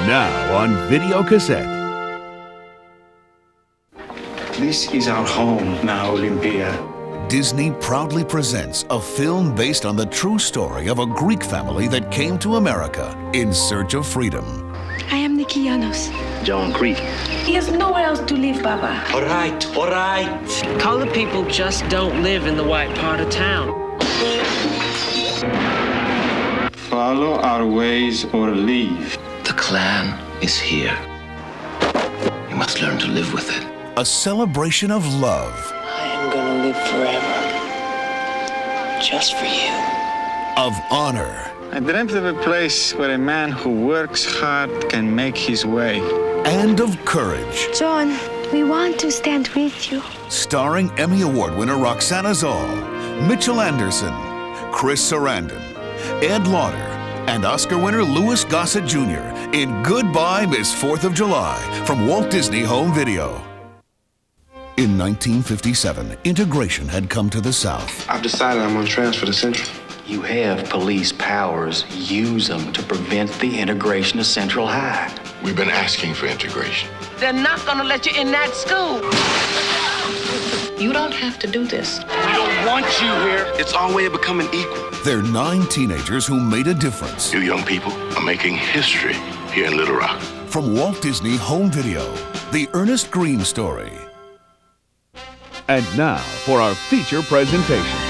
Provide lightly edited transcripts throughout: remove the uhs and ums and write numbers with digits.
Now on video cassette. This is our home now, Olympia. Disney proudly presents a film based on the true story of a Greek family that came to America in search of freedom. I am Nikki Janos. John Creek. He has nowhere else to live, Papa. All right. Colored people just don't live in the white part of town. Follow our ways or leave. The Klan is here. You must learn to live with it. A celebration of love. I am gonna live forever. Just for you. Of honor. I dreamt of a place where a man who works hard can make his way. And of courage. John, we want to stand with you. Starring Emmy Award winner Roxana Zoll, Mitchell Anderson, Chris Sarandon, Ed Lauder, and Oscar winner Louis Gossett Jr. in Goodbye, Miss 4th of July from Walt Disney Home Video. In 1957, integration had come to the South. I've decided I'm going to transfer to Central. You have police powers. Use them to prevent the integration of Central High. We've been asking for integration. They're not gonna let you in that school. You don't have to do this. We don't want you here. It's our way of becoming equal. They're 9 teenagers who made a difference. You young people are making history here in Little Rock. From Walt Disney Home Video, The Ernest Green Story. And now for our feature presentation.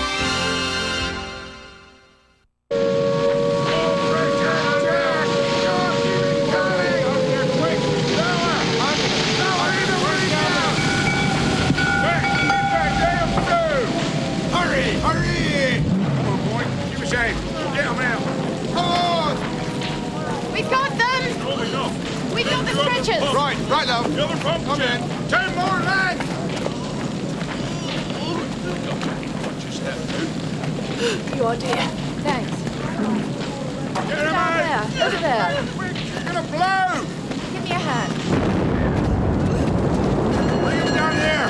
Right, love. The other pump, come in. 10 more lads! Your dear. Thanks. Get him out! Over there. It's gonna blow! Give me a hand. Bring him down here!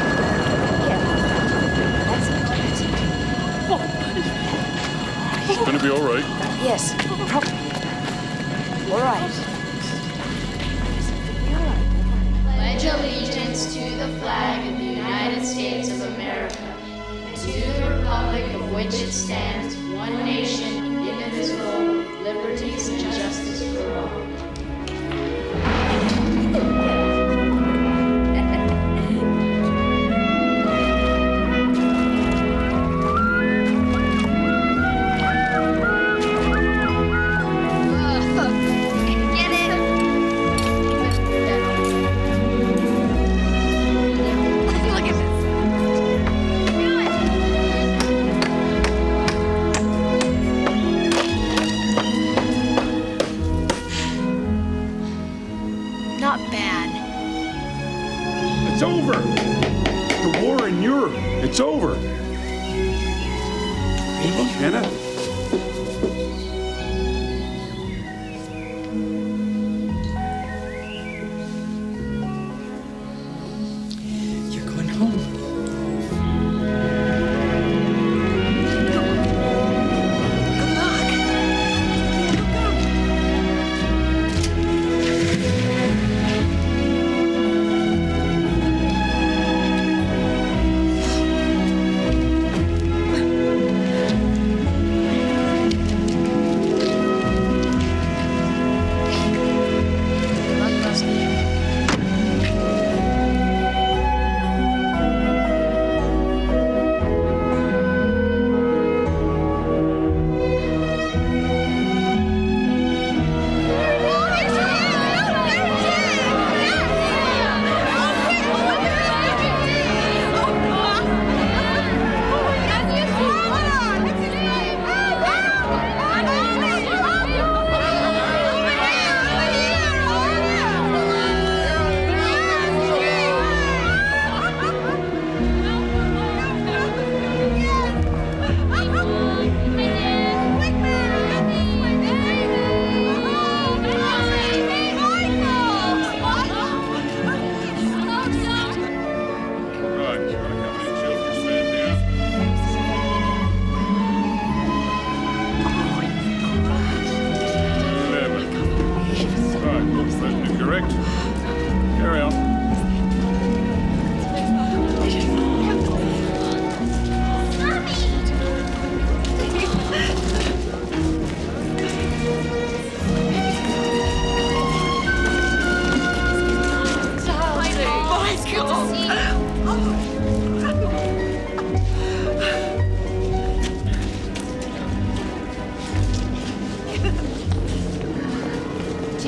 That's it. It's gonna be all right. Yes, probably. All right. Pledge allegiance to the flag of the United States of America and to the republic of which it stands, one nation, indivisible, with liberties and justice for all.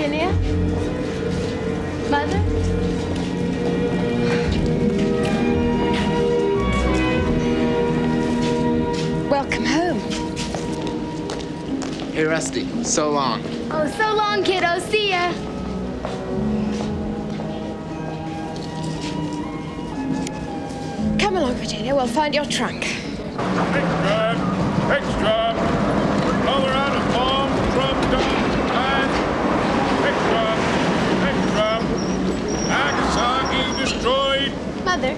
Virginia. Mother? Welcome home. Hey, Rusty, so long. Oh, so long, kiddo. See ya. Come along, Virginia. We'll find your trunk. Extra! Extra! Lower out of bomb, drum down, and extra! Extra! Nagasaki destroyed! Mother,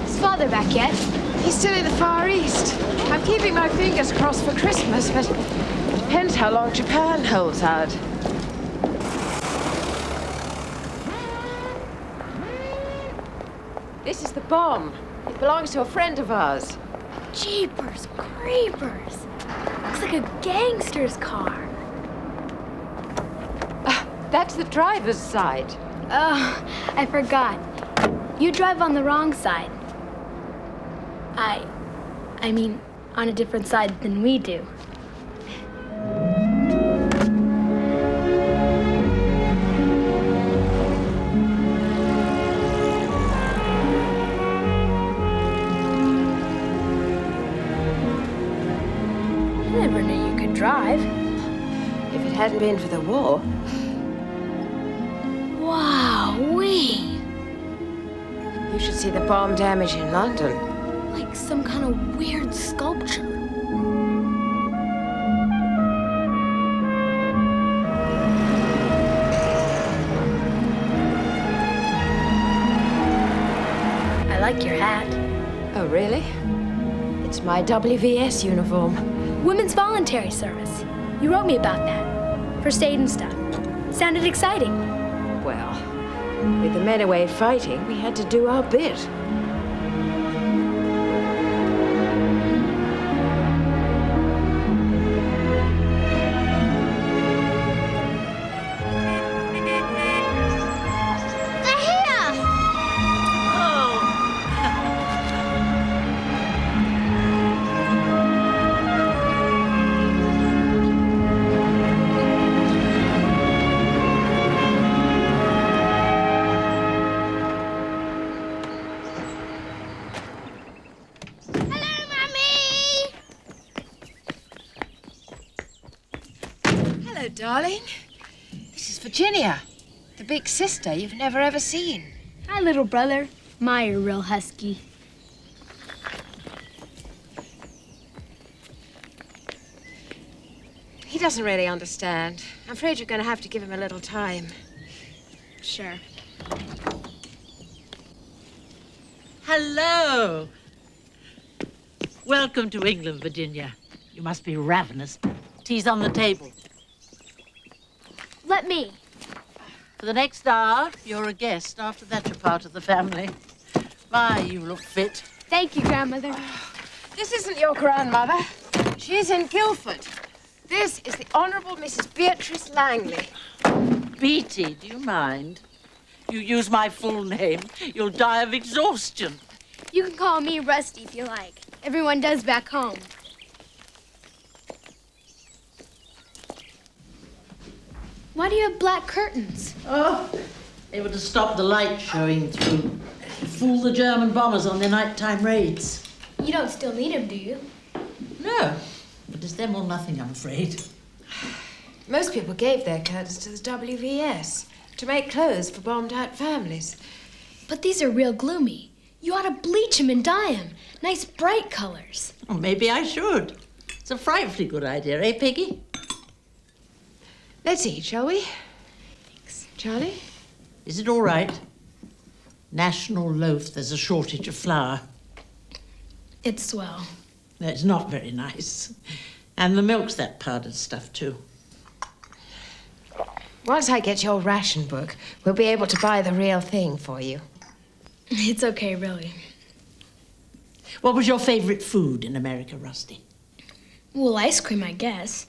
is Father back yet? He's still in the Far East. I'm keeping my fingers crossed for Christmas, but depends how long Japan holds out. This is the bomb. It belongs to a friend of ours. Jeepers creepers. Looks like a gangster's car. That's the driver's side. Oh, I forgot. You drive on the wrong side. I mean, on a different side than we do. I never knew you could drive. If it hadn't been for the war. Wow-wee. You should see the bomb damage in London. Like some kind of weird sculpture. I like your hat. Oh, really? It's my WVS uniform. Women's Voluntary Service. You wrote me about that. First aid and stuff. Sounded exciting. Well, with the men away fighting, we had to do our bit. Darling, this is Virginia, the big sister you've never ever seen. Hi, little brother. My real husky. He doesn't really understand. I'm afraid you're going to have to give him a little time. Sure. Hello. Welcome to England, Virginia. You must be ravenous. Tea's on the table. Let me. For the next hour, you're a guest. After that, you're part of the family. My, you look fit. Thank you, Grandmother. This isn't your grandmother. She's in Guildford. This is the Honourable Mrs. Beatrice Langley. Beatty, do you mind? You use my full name, you'll die of exhaustion. You can call me Rusty if you like. Everyone does back home. Why do you have black curtains? Oh, they were to stop the light showing through. Fool the German bombers on their nighttime raids. You don't still need them, do you? No, but it's them or nothing, I'm afraid. Most people gave their curtains to the WVS to make clothes for bombed-out families. But these are real gloomy. You ought to bleach them and dye them. Nice bright colors. Oh, maybe I should. It's a frightfully good idea, eh, Peggy? Let's eat, shall we? Thanks. Charlie? Is it all right? National loaf, there's a shortage of flour. It's swell. No, it's not very nice. And the milk's that powdered stuff, too. Once I get your ration book, we'll be able to buy the real thing for you. It's okay, really. What was your favorite food in America, Rusty? Well, ice cream, I guess.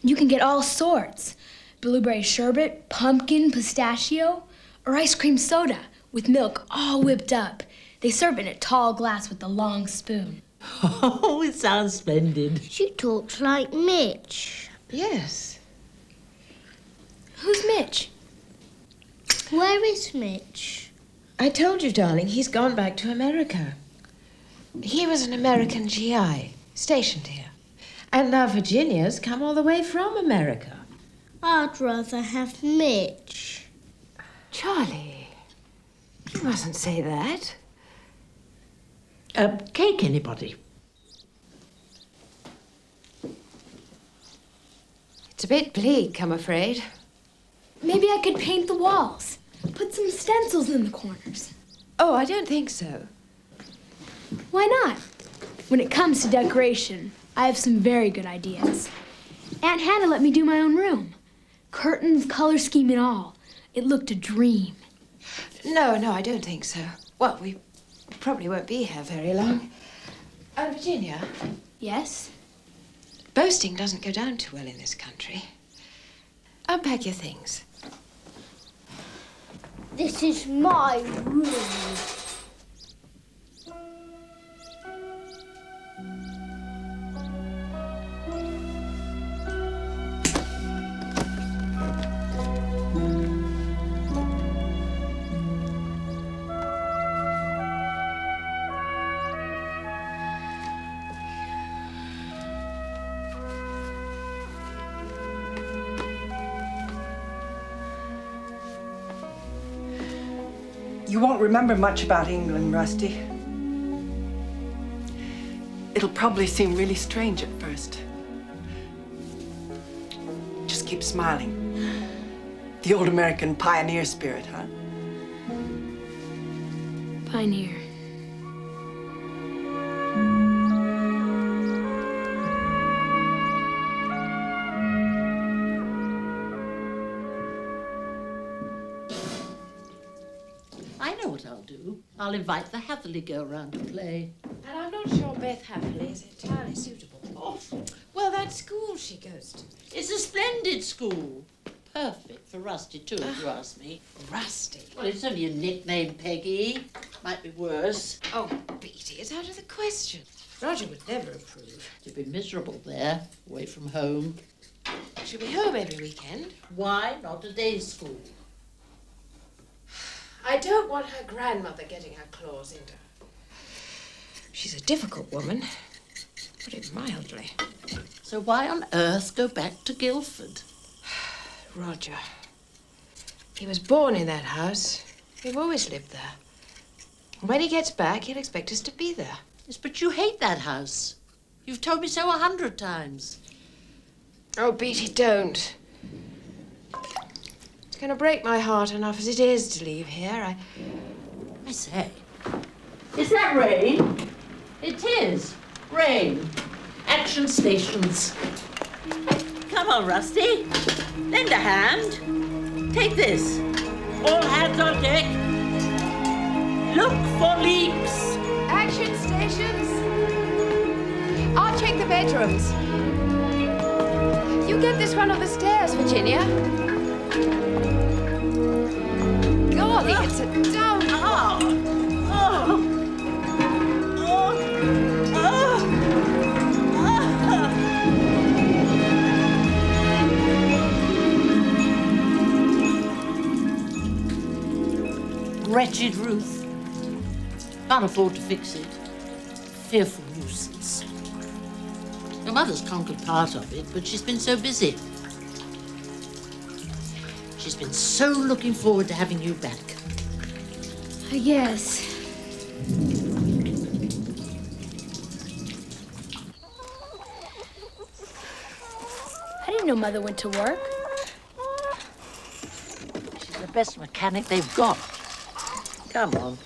You can get all sorts. Blueberry sherbet, pumpkin, pistachio, or ice cream soda with milk all whipped up. They serve it in a tall glass with a long spoon. Oh, it sounds splendid. She talks like Mitch. Yes. Who's Mitch? Where is Mitch? I told you, darling, he's gone back to America. He was an American GI, stationed here. And now Virginia's come all the way from America. I'd rather have Mitch. Charlie, you mustn't say that. Cake, anybody? It's a bit bleak, I'm afraid. Maybe I could paint the walls. Put some stencils in the corners. Oh, I don't think so. Why not? When it comes to decoration, I have some very good ideas. Aunt Hannah let me do my own room. Curtains, color scheme and all. It looked a dream. No, I don't think so. Well, we probably won't be here very long. Virginia? Yes? Boasting doesn't go down too well in this country. Unpack your things. This is my room. You won't remember much about England, Rusty. It'll probably seem really strange at first. Just keep smiling. The old American pioneer spirit, huh? Pioneer. I'll invite the Hatherley girl round to play. And I'm not sure Beth Hatherley is entirely suitable. Oh, well, that school she goes to. It's a splendid school. Perfect for Rusty, too, if you ask me. Rusty? Well, it's only a nickname, Peggy. Might be worse. Oh, Beatty, it's out of the question. Roger would never approve. You'd be miserable there, away from home. She'll be home every weekend. Why not a day school? I don't want her grandmother getting her claws into her. She's a difficult woman, put it mildly. So why on earth go back to Guildford? Roger. He was born in that house. We've always lived there. When he gets back, he'll expect us to be there. Yes, but you hate that house. You've told me so 100 times. Oh, Beatty, don't. It's going to break my heart enough as it is to leave here. I say, is that rain? It is. Rain. Action stations. Come on, Rusty. Lend a hand. Take this. All hands on deck. Look for leaks. Action stations. I'll check the bedrooms. You get this one on the stairs, Virginia. Golly, it's a dumb. Wretched roof. Can't afford to fix it. Fearful nuisance. Your mother's conquered part of it, but she's been so busy. She's been so looking forward to having you back. I guess. I didn't know Mother went to work. She's the best mechanic they've got. Come on.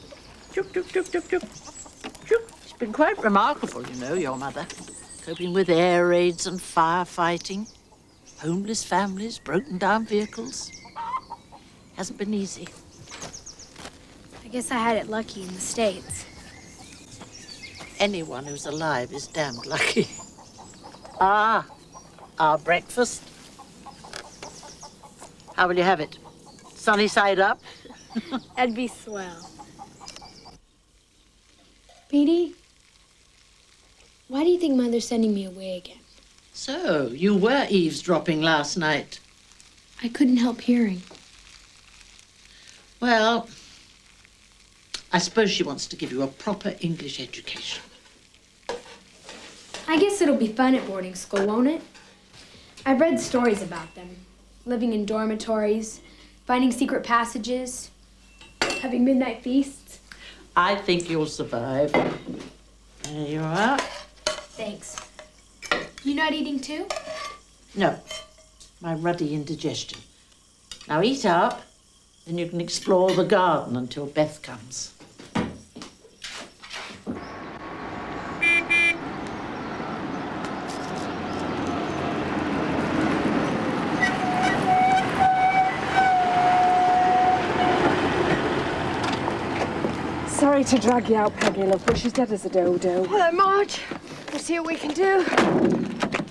Chook, chook, chook, chook, chook. Chook. She's been quite remarkable, you know, your mother. Coping with air raids and firefighting. Homeless families, broken down vehicles. Hasn't been easy. I guess I had it lucky in the States. Anyone who's alive is damned lucky. Ah, our breakfast. How will you have it? Sunny side up? That'd be swell. Petey, why do you think Mother's sending me away again? So, you were eavesdropping last night. I couldn't help hearing. Well, I suppose she wants to give you a proper English education. I guess it'll be fun at boarding school, won't it? I've read stories about them. Living in dormitories, finding secret passages, having midnight feasts. I think you'll survive. There you are. Thanks. You not eating too? No, my ruddy indigestion. Now eat up, then you can explore the garden until Beth comes. Sorry to drag you out, Peggy, love, but she's dead as a dodo. Hello, Marge. We'll see what we can do.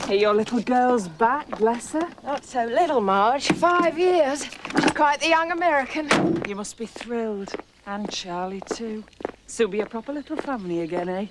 Hey, your little girl's back, bless her. Not so little, Marge. 5 years. She's quite the young American. You must be thrilled. And Charlie, too. So be a proper little family again, eh?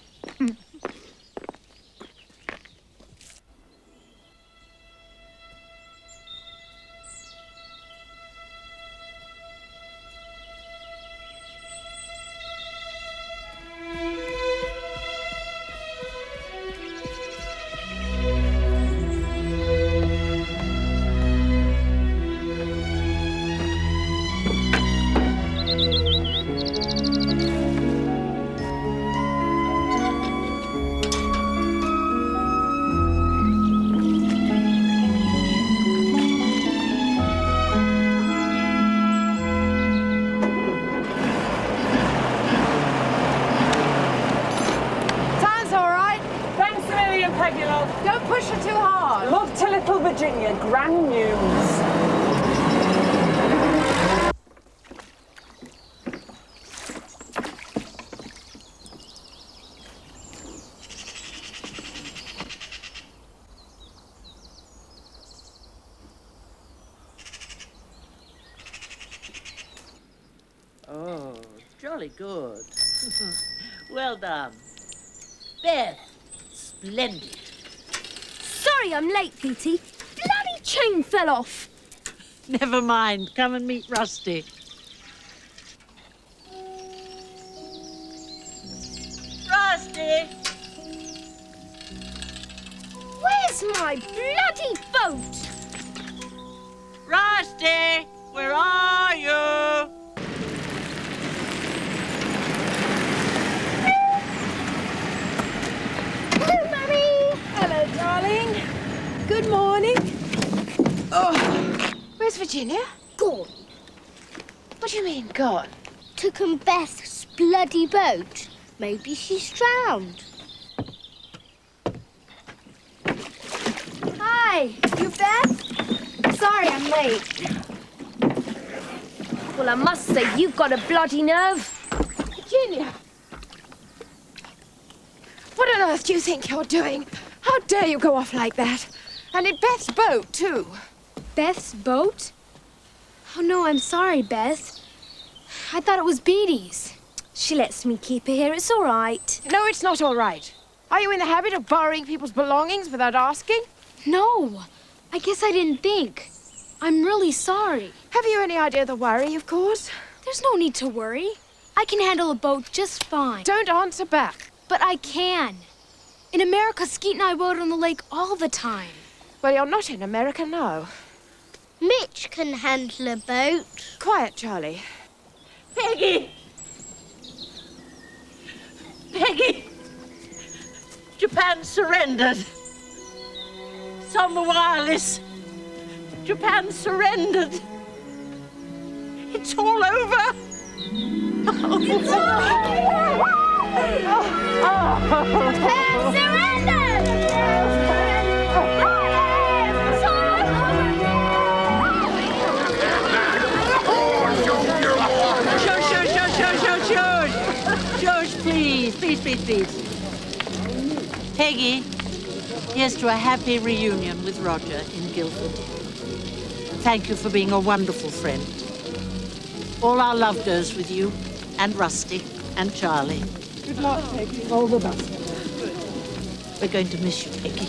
Don't push her too hard. Love to little Virginia, grand news. Oh, jolly good. Well done. Beth, splendid. Sorry I'm late, Petey. Bloody chain fell off. Never mind. Come and meet Rusty. Rusty! Where's my bloody boat? Rusty! Where are you? Hello, Mummy. Hello, darling. Good morning. Oh, where's Virginia? Gone. What do you mean, gone? Took on Beth's bloody boat. Maybe she's drowned. Hi, you Beth? Sorry I'm late. Well, I must say, you've got a bloody nerve. Virginia! What on earth do you think you're doing? How dare you go off like that? And in Beth's boat, too. Beth's boat? Oh, no, I'm sorry, Beth. I thought it was Beatty's. She lets me keep her here. It's all right. No, it's not all right. Are you in the habit of borrowing people's belongings without asking? No, I guess I didn't think. I'm really sorry. Have you any idea the worry you've caused? There's no need to worry. I can handle a boat just fine. Don't answer back. But I can. In America, Skeet and I rode on the lake all the time. Well, you're not in America now. Mitch can handle a boat. Quiet, Charlie. Peggy! Peggy! Japan surrendered. It's on the wireless. Japan surrendered. It's all over. It's all over! Japan surrendered! Shush, please. Peggy, here's to a happy reunion with Roger in Guildford. Thank you for being a wonderful friend. All our love goes with you, and Rusty, and Charlie. Good luck, Peggy. All the best. We're going to miss you, Peggy.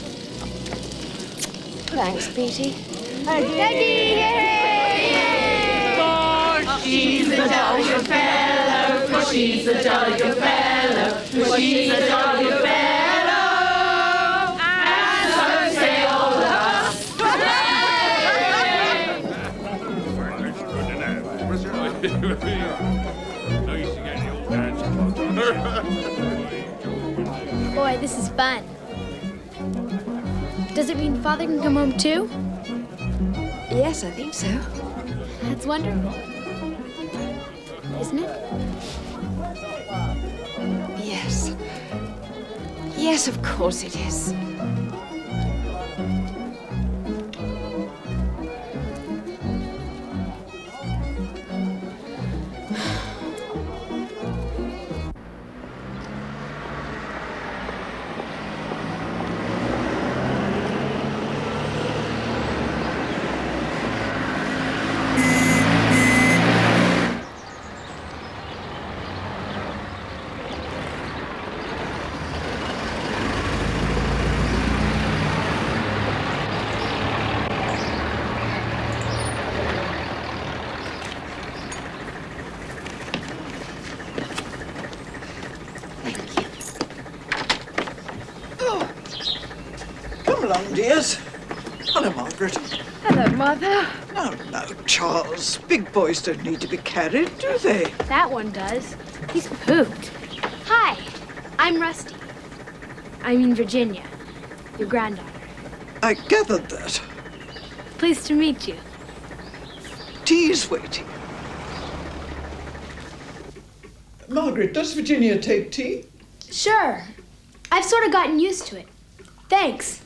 Thanks, Petey. Peggy! Peggy! she's a jolly good fellow, for she's a jolly good fellow, for she's a jolly good fellow, and so say all of us. Boy, this is fun. Does it mean Father can come home too? Yes, I think so. That's wonderful. Isn't it? Yes. Yes, of course it is. Come along, dears. Hello, Margaret. Hello, Mother. No, no, Charles. Big boys don't need to be carried, do they? That one does. He's pooped. Hi, I'm Rusty. I mean Virginia, your granddaughter. I gathered that. Pleased to meet you. Tea's waiting. Margaret, does Virginia take tea? Sure. I've sort of gotten used to it. Thanks.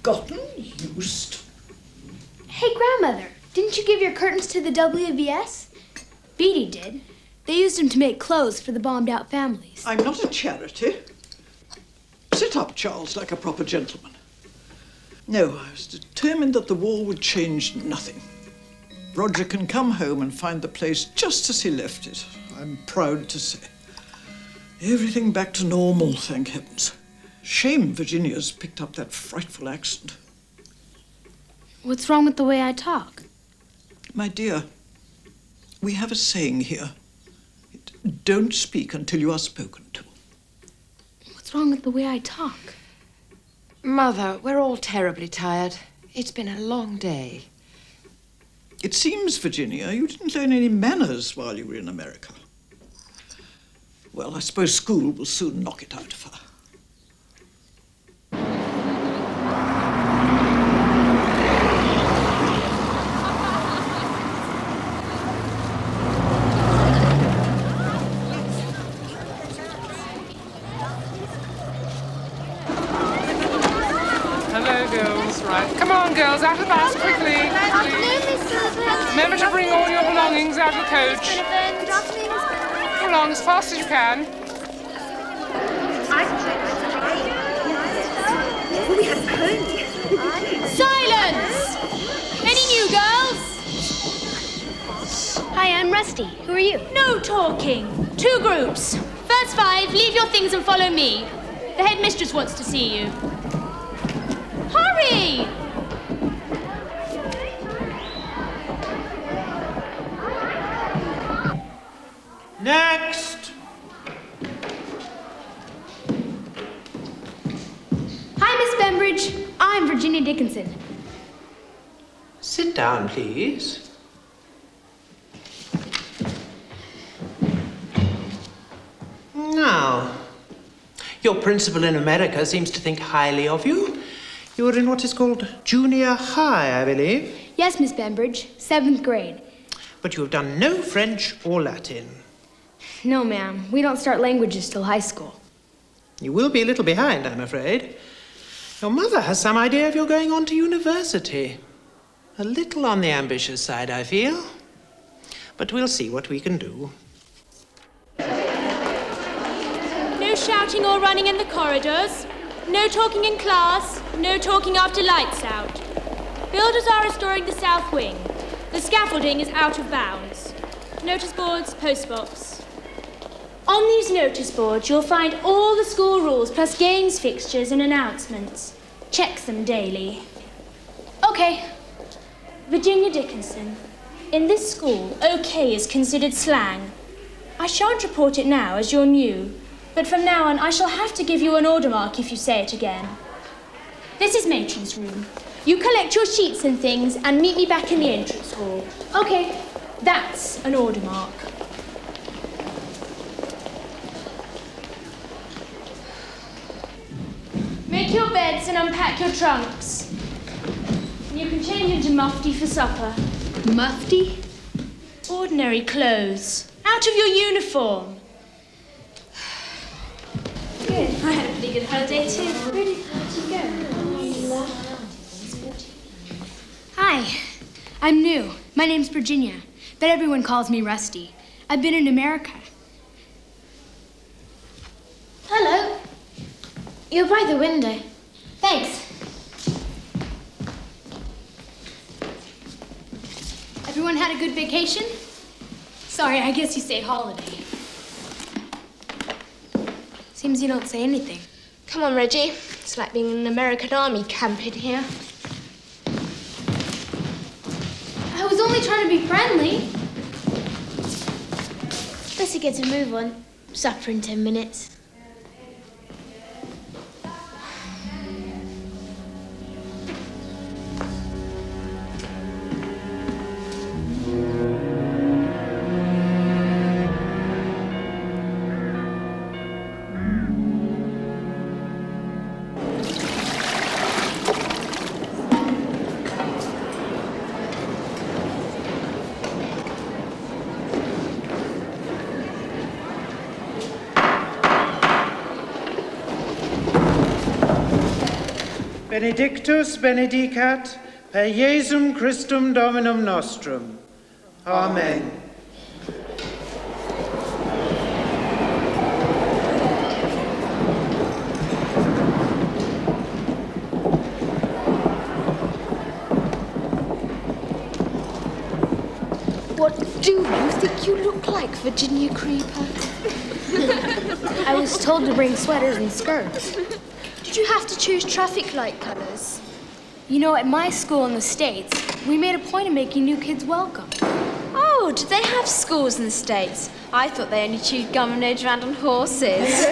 Gotten used? Hey, Grandmother, didn't you give your curtains to the WVS? Beatty did. They used them to make clothes for the bombed-out families. I'm not a charity. Sit up, Charles, like a proper gentleman. No, I was determined that the war would change nothing. Roger can come home and find the place just as he left it, I'm proud to say. Everything back to normal, thank heavens. Shame Virginia's picked up that frightful accent. What's wrong with the way I talk? My dear, we have a saying here. Don't speak until you are spoken to. What's wrong with the way I talk? Mother, we're all terribly tired. It's been a long day. It seems, Virginia, you didn't learn any manners while you were in America. Well, I suppose school will soon knock it out of her. Hello, girls. Right. Come on, girls, out of the bus, quickly. Remember to bring all your belongings out of the coach. Go along as fast as you can. Silence! Any new girls? Hi, I'm Rusty. Who are you? No talking. 2 groups. First 5, leave your things and follow me. The headmistress wants to see you. Hurry! Next! Hi, Miss Bembridge. I'm Virginia Dickinson. Sit down, please. Now, your principal in America seems to think highly of you. You're in what is called junior high, I believe. Yes, Miss Bembridge. 7th grade. But you have done no French or Latin. No, ma'am. We don't start languages till high school. You will be a little behind, I'm afraid. Your mother has some idea of your going on to university. A little on the ambitious side, I feel. But we'll see what we can do. No shouting or running in the corridors. No talking in class. No talking after lights out. Builders are restoring the south wing. The scaffolding is out of bounds. Notice boards, postbox. On these notice boards, you'll find all the school rules plus games fixtures and announcements. Check them daily. Okay. Virginia Dickinson. In this school, okay is considered slang. I shan't report it now, as you're new, but from now on I shall have to give you an order mark if you say it again. This is Matron's room. You collect your sheets and things and meet me back in the entrance hall. Okay, that's an order mark. Make your beds and unpack your trunks. You can change into mufti for supper. Mufti? Ordinary clothes. Out of your uniform. Good. I had a pretty good holiday too. Where did you go? Hi. I'm new. My name's Virginia, but everyone calls me Rusty. I've been in America. Hello. You're by the window. Thanks. Everyone had a good vacation? Sorry, I guess you say holiday. Seems you don't say anything. Come on, Reggie. It's like being in an American army camp in here. I was only trying to be friendly. Better get a move on. Supper in 10 minutes. Benedictus benedicat per Jesum Christum Dominum nostrum. Amen. What do you think you look like, Virginia Creeper? I was told to bring sweaters and skirts. Did you have to choose traffic light colors? You know, at my school in the States, we made a point of making new kids welcome. Oh, did they have schools in the States? I thought they only chewed gum and rode around on horses.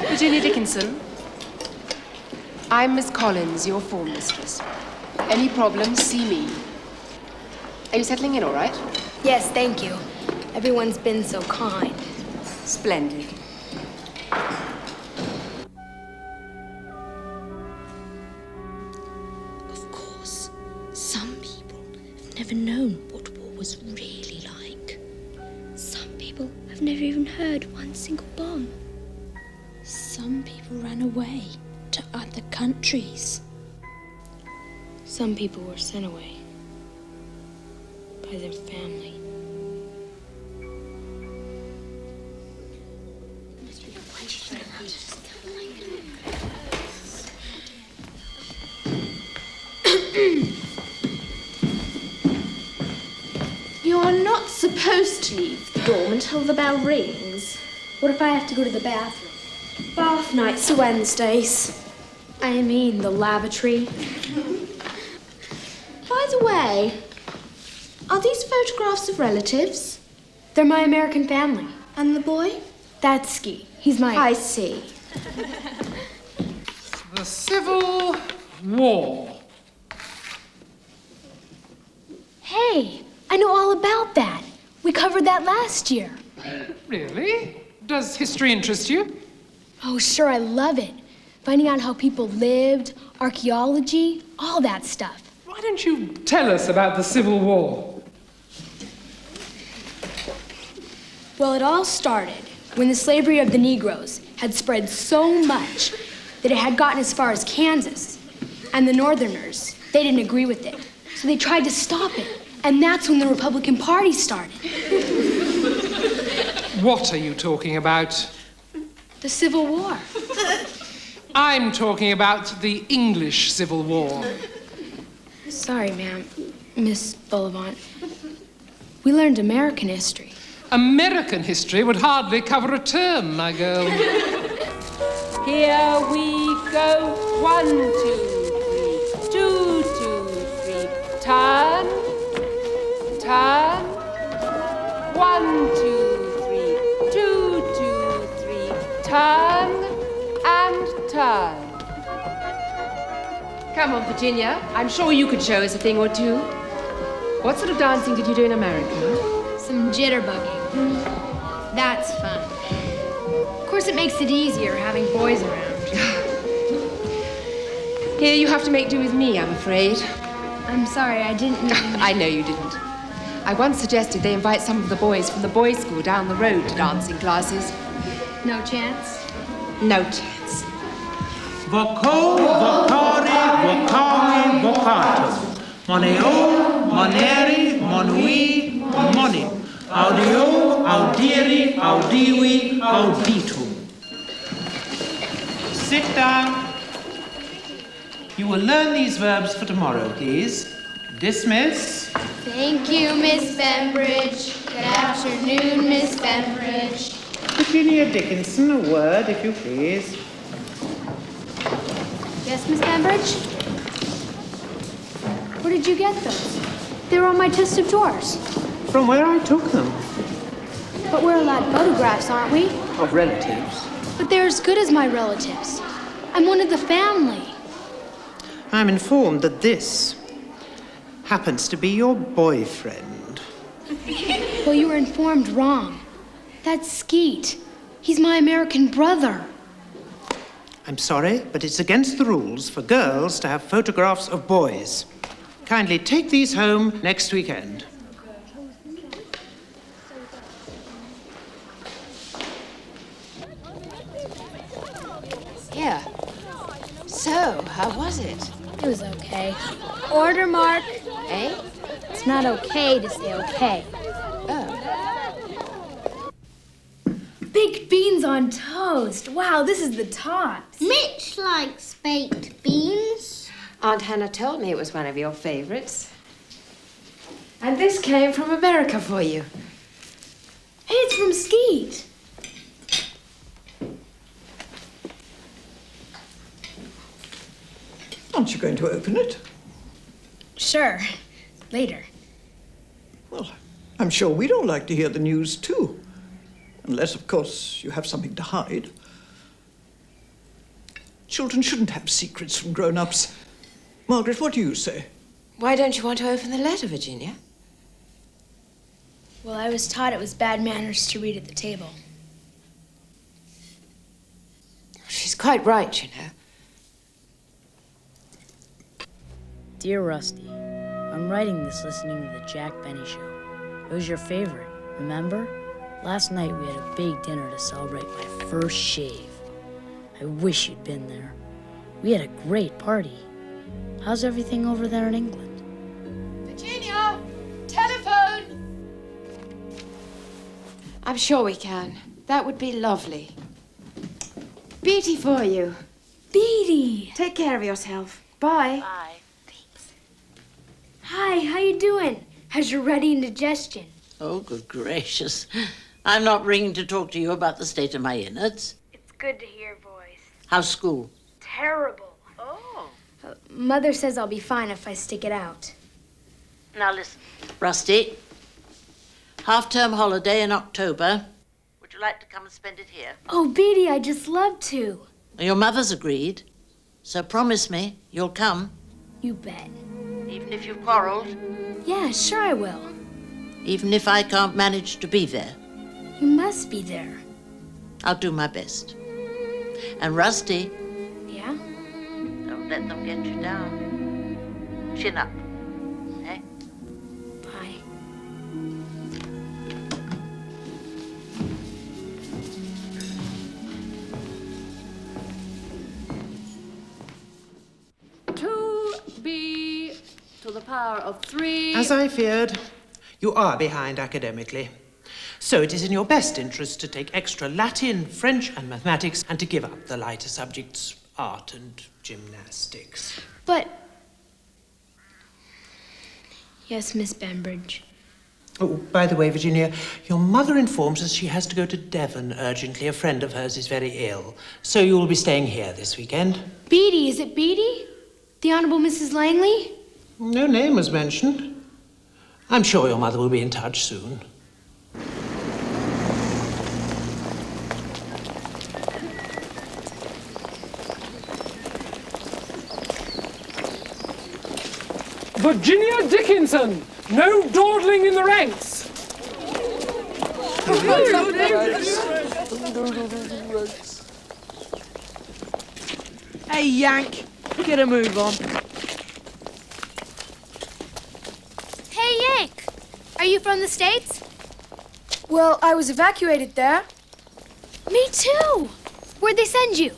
Virginia Dickinson. I'm Miss Collins, your form mistress. Any problems, see me. Are you settling in all right? Yes, thank you. Everyone's been so kind. Splendid. Of course, some people have never known what war was really like. Some people have never even heard one single bomb. Some people ran away to other countries. Some people were sent away by their family. You're not supposed to leave the dorm until the bell rings. What if I have to go to the bathroom? Bath nights are Wednesdays. I mean, the lavatory. By the way, are these photographs of relatives? They're my American family. And the boy? That's Ski. He's my... I see. The Civil War. Hey, I know all about that. We covered that last year. Really? Does history interest you? Oh, sure, I love it. Finding out how people lived, archaeology, all that stuff. Why don't you tell us about the Civil War? Well, it all started when the slavery of the Negroes had spread so much that it had gotten as far as Kansas. And the Northerners, they didn't agree with it. So they tried to stop it. And that's when the Republican Party started. What are you talking about? The Civil War. I'm talking about the English Civil War. Sorry, ma'am, Miss Bullivant. We learned American history. American history would hardly cover a term, my girl. Here we go. 1, 2, 3. 2, 2, 3. Turn. Turn. Come on, Virginia. I'm sure you could show us a thing or two. What sort of dancing did you do in America? Some jitterbugging. That's fun. Of course, it makes it easier having boys around. Here you have to make do with me, I'm afraid. I'm sorry, I didn't mean... I know you didn't. I once suggested they invite some of the boys from the boys' school down the road to dancing classes. No chance? No chance. Voco, vocare, vocare, vocatum. Moneo, moneri, monui, moni. Audio, audiri, audivi, auditum. Sit down. You will learn these verbs for tomorrow, please. Dismiss. Thank you, Miss Bembridge. Good afternoon, Miss Bembridge. Virginia Dickinson, a word, if you please. Yes, Miss Bembridge? Where did you get those? They were on my chest of drawers. From where I took them. But we're allowed photographs, aren't we? Of relatives. But they're as good as my relatives. I'm one of the family. I'm informed that this happens to be your boyfriend. Well, you were informed wrong. That's Skeet. He's my American brother. I'm sorry, but it's against the rules for girls to have photographs of boys. Kindly take these home next weekend. Here. So, how was it? It was okay. Order, Mark. Eh? It's not okay to say okay. Oh. Baked beans on toast. Wow, this is the tops. Mitch likes baked beans. Aunt Hannah told me it was one of your favorites. And this came from America for you. Hey, it's from Skeet. Aren't you going to open it? Sure. Later. Well, I'm sure we'd all like to hear the news, too. Unless, of course, you have something to hide. Children shouldn't have secrets from grown-ups. Margaret, what do you say? Why don't you want to open the letter, Virginia? Well, I was taught it was bad manners to read at the table. She's quite right, you know. Dear Rusty, I'm writing this listening to the Jack Benny Show. It was your favorite, remember? Last night we had a big dinner to celebrate my first shave. I wish you'd been there. We had a great party. How's everything over there in England? Virginia! Telephone! I'm sure we can. That would be lovely. Beatty for you. Beatty! Take care of yourself. Bye. Bye. Hi, how you doing? How's your ready indigestion? Oh, good gracious. I'm not ringing to talk to you about the state of my innards. It's good to hear your voice. How's school? Terrible. Oh. Mother says I'll be fine if I stick it out. Now listen, Rusty. Half-term holiday in October. Would you like to come and spend it here? Oh, Beatty, I'd just love to. Your mother's agreed, so promise me you'll come. You bet. Even if you've quarreled? Yeah, sure I will. Even if I can't manage to be there? You must be there. I'll do my best. And Rusty. Yeah? Don't let them get you down. Chin up. Eh? Bye. To the power of 3. As I feared, you are behind academically. So it is in your best interest to take extra Latin, French, and mathematics, and to give up the lighter subjects, art and gymnastics. But... Yes, Miss Bembridge. Oh, by the way, Virginia, your mother informs us she has to go to Devon urgently. A friend of hers is very ill. So you will be staying here this weekend. Beatty, is it Beatty? The Honorable Mrs. Langley? No name was mentioned. I'm sure your mother will be in touch soon. Virginia Dickinson, no dawdling in the ranks. Hey, Yank, get a move on. Hey, Yank! Are you from the States? Well, I was evacuated there. Me too! Where'd they send you?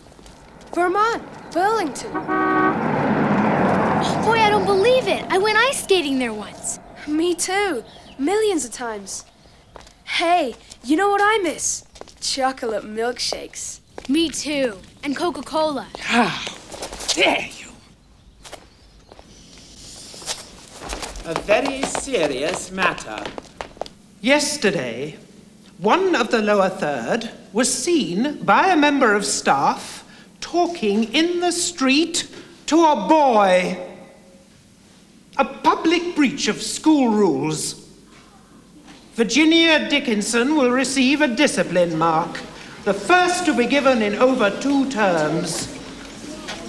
Vermont, Burlington. Oh, boy, I don't believe it. I went ice skating there once. Me too. Millions of times. Hey, you know what I miss? Chocolate milkshakes. Me too. And Coca-Cola. How dare you! A very serious matter. Yesterday, one of the lower third was seen by a member of staff talking in the street to a boy. A public breach of school rules. Virginia Dickinson will receive a discipline mark, the first to be given in over 2 terms.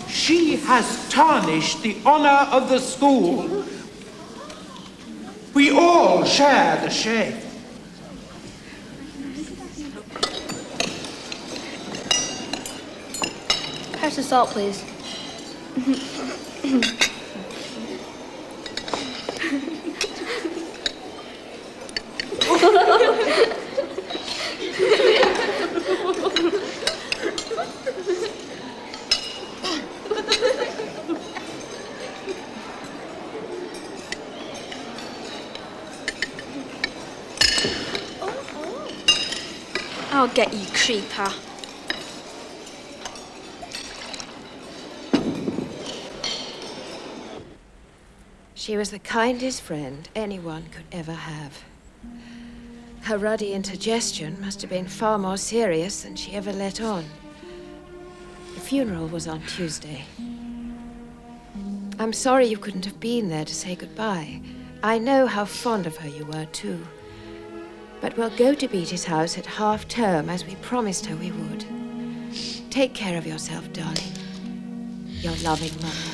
She has tarnished the honor of the school. We all share the shame. Pass the salt, please. I'll get you, creeper. She was the kindest friend anyone could ever have. Her ruddy indigestion must have been far more serious than she ever let on. The funeral was on Tuesday. I'm sorry you couldn't have been there to say goodbye. I know how fond of her you were, too. But we'll go to Beatty's house at half-term, as we promised her we would. Take care of yourself, darling. Your loving mother.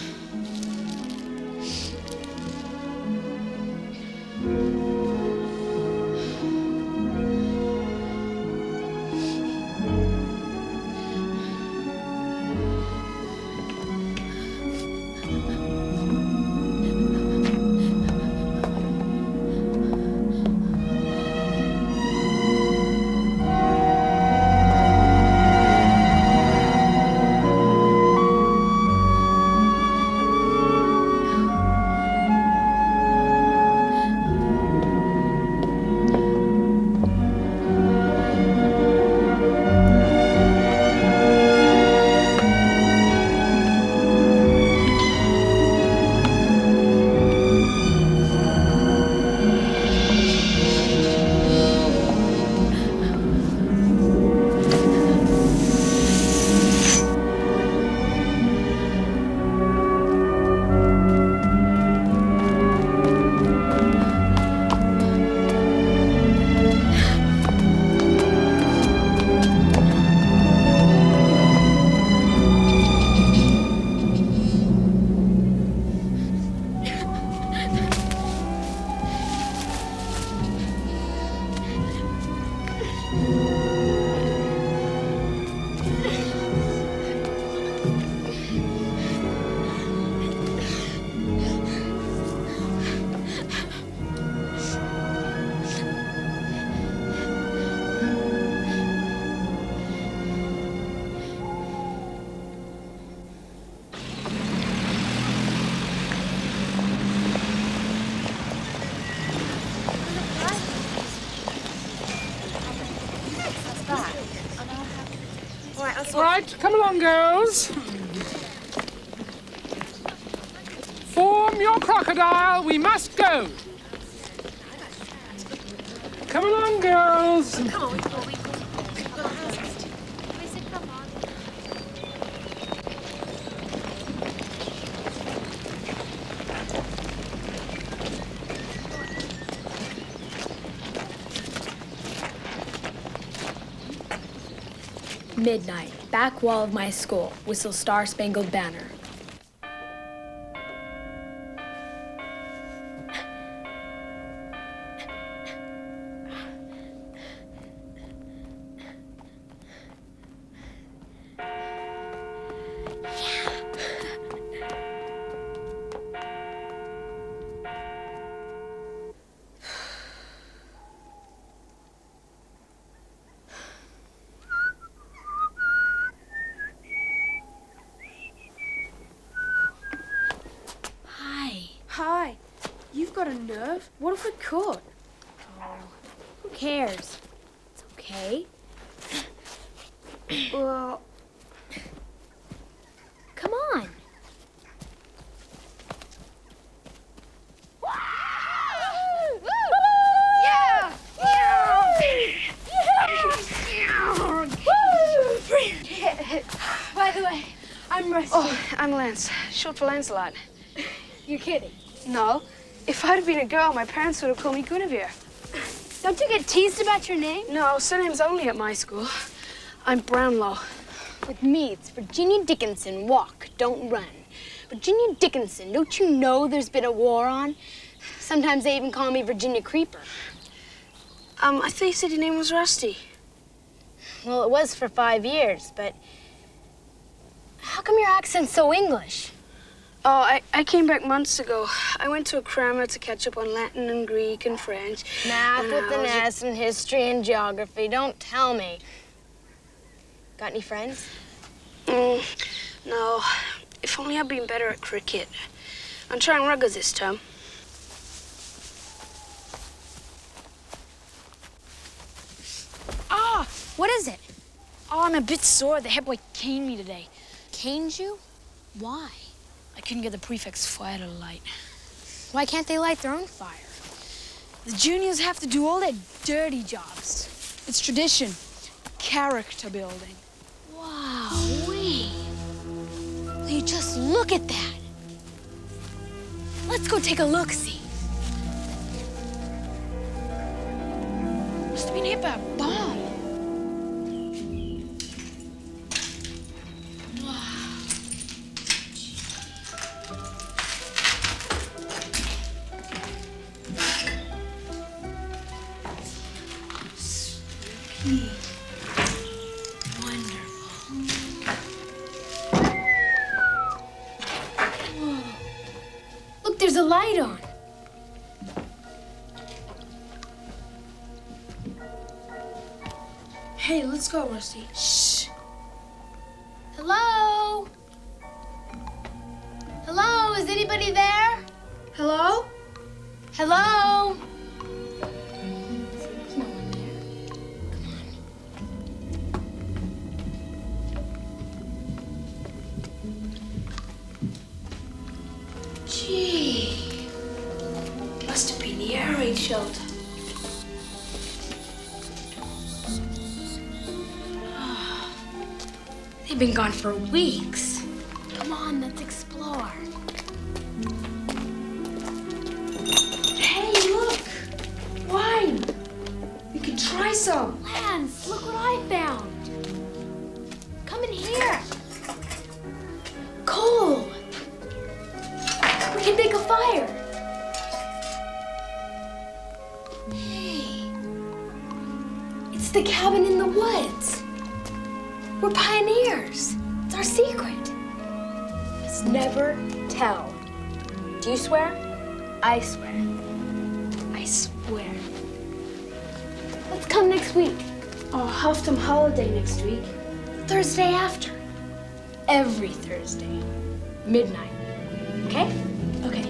Right, come along, girls. Form your crocodile, we must go. Come along, girls. Come on, Midnight, back wall of my school, whistle Star Spangled Banner. you've got a nerve. What if we could? Oh, who cares? It's okay. Well, come on. Yeah! By the way, I'm Rusty. Oh, I'm Lance. Short for Lancelot. You're kidding. No. If I'd have been a girl, my parents would have called me Guinevere. Don't you get teased about your name? No, surname's only at my school. I'm Brownlow. With me, it's Virginia Dickinson. Walk, don't run. Virginia Dickinson, don't you know there's been a war on? Sometimes they even call me Virginia Creeper. I thought you said your name was Rusty. Well, it was for 5 years, but how come your accent's so English? Oh, I came back months ago. I went to a crammer to catch up on Latin and Greek and French. Math with an S and history and geography. Don't tell me. Got any friends? No. If only I'd been better at cricket. I'm trying rugby this term. Ah! What is it? Oh, I'm a bit sore. The head boy caned me today. Caned you? Why? I couldn't get the prefect's fire to light. Why can't they light their own fire? The juniors have to do all their dirty jobs. It's tradition. Character building. Wow, will you just look at that? Let's go take a look-see. Must have been hit by a bomb. There's a light on. Hey, let's go, Rusty. Shh. Hello? Hello, is anybody there? Hello? Hello? Gee, must have been the air raid shelter. They've been gone for weeks. Come on, let's explore. Hey, look! Wine! We could try some. Lance, look what I found. Come in here. Coal. We can make a fire. Hey, it's the cabin in the woods. We're pioneers. It's our secret. Let's never tell. Do you swear? I swear. I swear. Let's come next week. Oh, half-term holiday next week. Thursday after. Every Thursday. Midnight. Okay? Okay.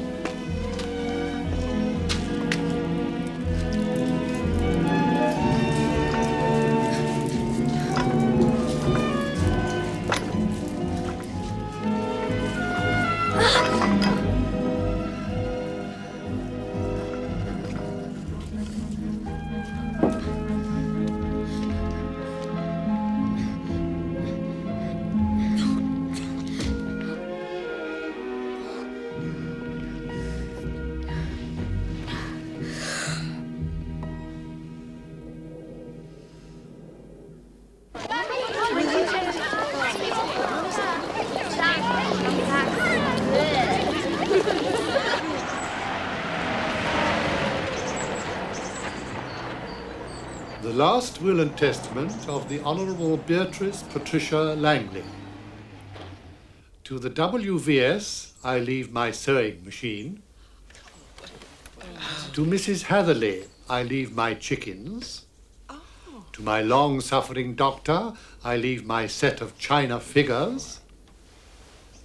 The last will and testament of the Honourable Beatrice Patricia Langley. To the WVS, I leave my sewing machine. To Mrs. Hatherley, I leave my chickens. To my long-suffering doctor, I leave my set of china figures.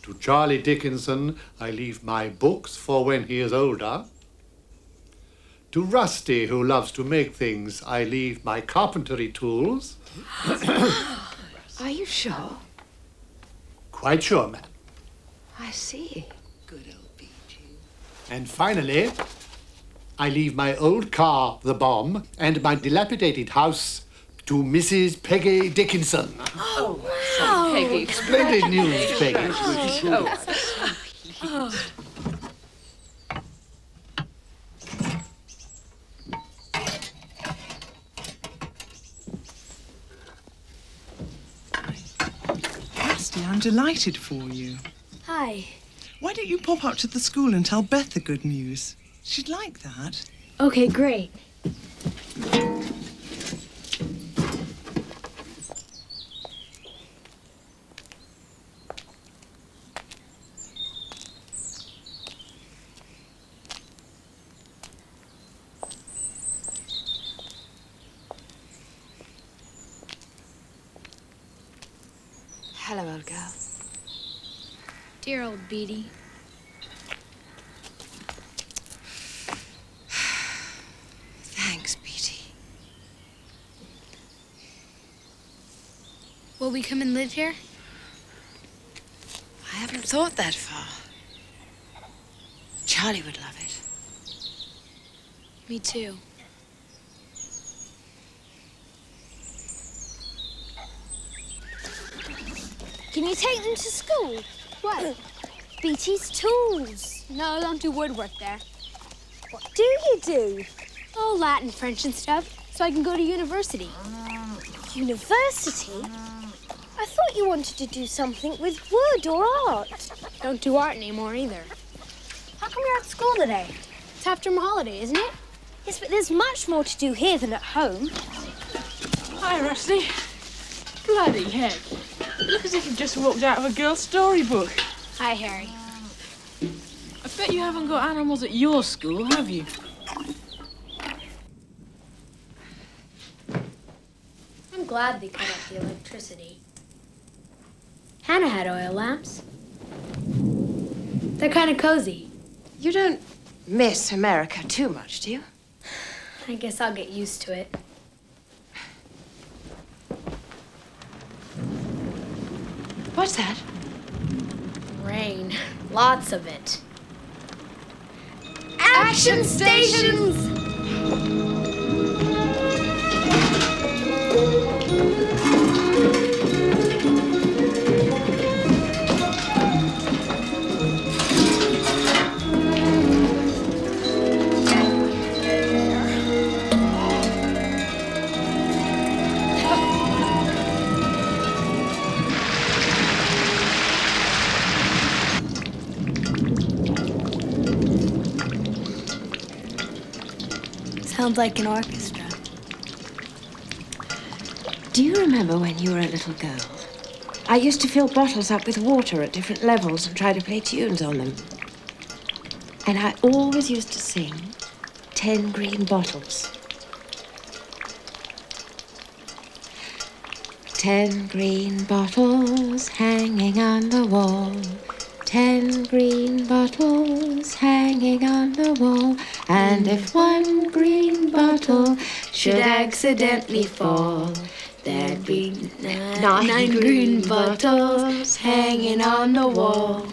To Charlie Dickinson, I leave my books for when he is older. To Rusty, who loves to make things, I leave my carpentry tools. Are you sure? Quite sure, madam. I see. And finally, I leave my old car, the bomb, and my dilapidated house to Mrs. Peggy Dickinson. Oh, wow. Peggy. Splendid news, Peggy. Rusty, I'm delighted for you. Hi. Why don't you pop up to the school and tell Beth the good news? She'd like that. Okay, great. Hello, old girl. Dear old Beatty. Thanks, Beatty. Will we come and live here? I haven't thought that far. Charlie would love it. Me too. Can you take them to school? What? Beatty's tools. No, don't do woodwork there. What do you do? Oh, Latin, French and stuff, so I can go to university. University? I thought you wanted to do something with wood or art. Don't do art anymore either. How come you're at school today? It's half term holiday, isn't it? Yes, but there's much more to do here than at home. Hi, Rusty. Bloody heck. You look as if you've just walked out of a girl's storybook. Hi, Harry. I bet you haven't got animals at your school, have you? I'm glad they cut off the electricity. Hannah had oil lamps. They're kind of cozy. You don't miss America too much, do you? I guess I'll get used to it. What's that? Rain. Lots of it. Action stations! Sounds like an orchestra. Do you remember when you were a little girl? I used to fill bottles up with water at different levels and try to play tunes on them. And I always used to sing 10 green bottles. 10 green bottles hanging on the wall. 10 green bottles hanging on the wall. And if one green bottle should accidentally fall, there'd be 9 green bottles hanging on the wall.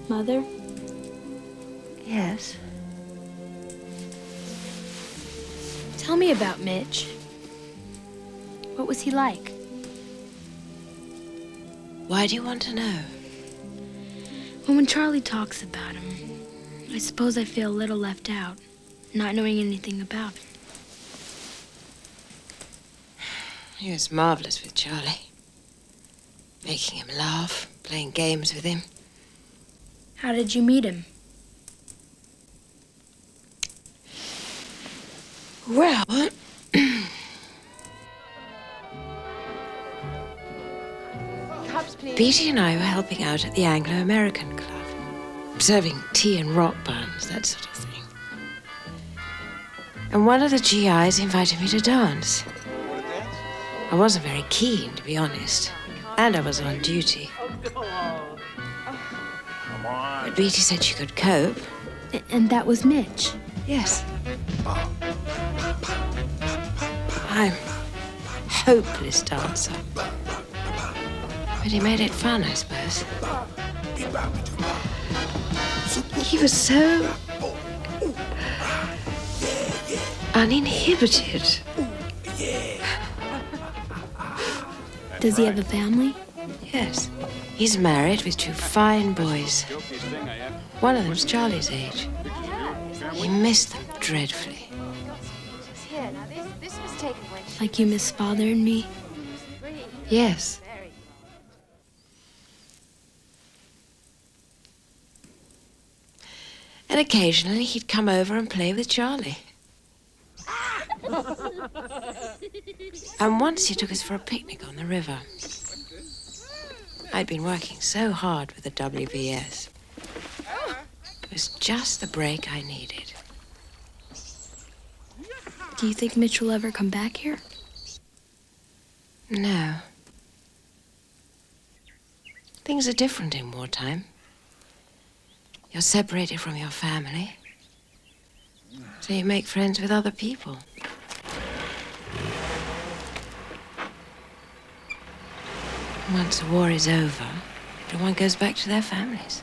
Mother? Yes? Tell me about Mitch. What was he like? Why do you want to know? Well, when Charlie talks about him, I suppose I feel a little left out, not knowing anything about it. He was marvelous with Charlie. Making him laugh, playing games with him. How did you meet him? Well, Beatty and I were helping out at the Anglo-American Club, serving tea and rock buns, that sort of thing. And one of the GIs invited me to dance. I wasn't very keen, to be honest. And I was on duty. But Beatty said she could cope. And that was Mitch? Yes. I'm a hopeless dancer. But he made it fun, I suppose. He was so uninhibited. Does he have a family? Yes. He's married with 2 fine boys. One of them's Charlie's age. He missed them dreadfully. Like you miss Father and me? Yes. And occasionally he'd come over and play with Charlie. And once he took us for a picnic on the river. I'd been working so hard with the WVS. It was just the break I needed. Do you think Mitch will ever come back here? No. Things are different in wartime. You're separated from your family, so you make friends with other people. Once the war is over, everyone goes back to their families.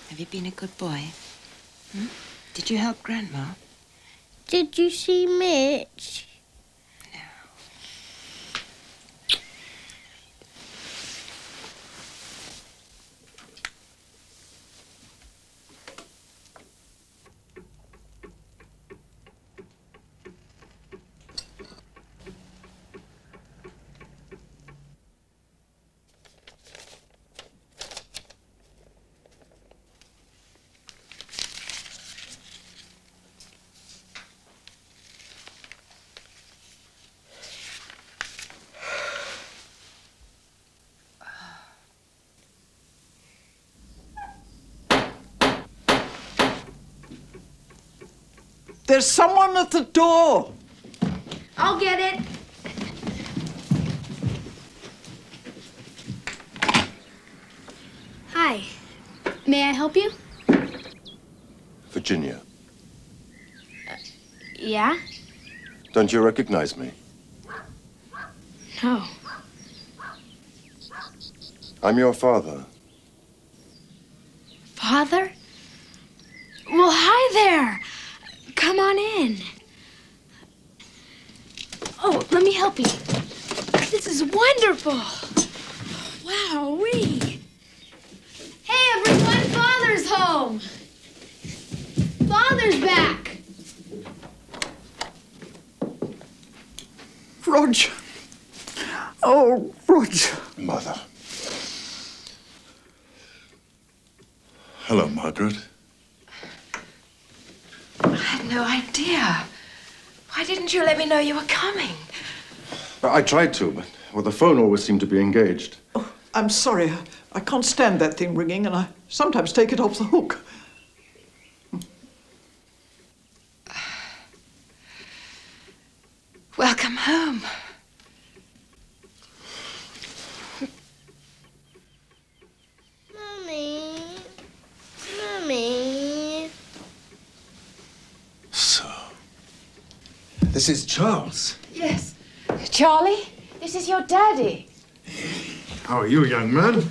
Have you been a good boy? Hmm? Did you help Grandma? Did you see Mitch? There's someone at the door. I'll get it. Hi. May I help you? Virginia, Yeah? don't you recognize me? No. I'm your father. Father? Well, hi there. Come on in. Oh, let me help you. This is wonderful. Wow-wee. Hey, everyone, Father's home. Father's back. Roger. Oh, Roger. Mother. Hello, Margaret. I had no idea. Why didn't you let me know you were coming? I tried to, but well, the phone always seemed to be engaged. I'm sorry. I can't stand that thing ringing, and I sometimes take it off the hook. Welcome home. Mummy. Mummy. So, this is Charles. Yes. Charlie, this is your daddy. How are you, young man?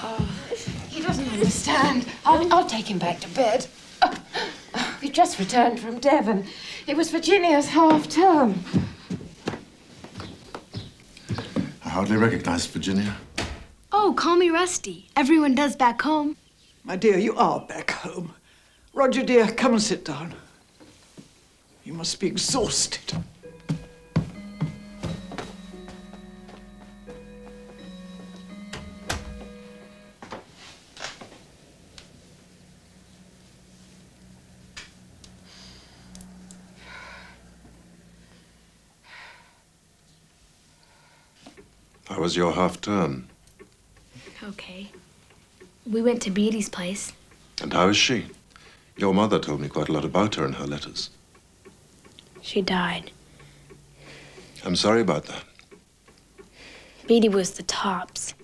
Oh, he doesn't understand. I'll take him back to bed. We We've just returned from Devon. It was Virginia's half-term. I hardly recognize Virginia. Oh, call me Rusty. Everyone does back home. My dear, you are back home. Roger, dear, come and sit down. You must be exhausted. How was your half-term? Okay. We went to Beatty's place. And how is she? Your mother told me quite a lot about her in her letters. She died. I'm sorry about that. Beatty was the tops.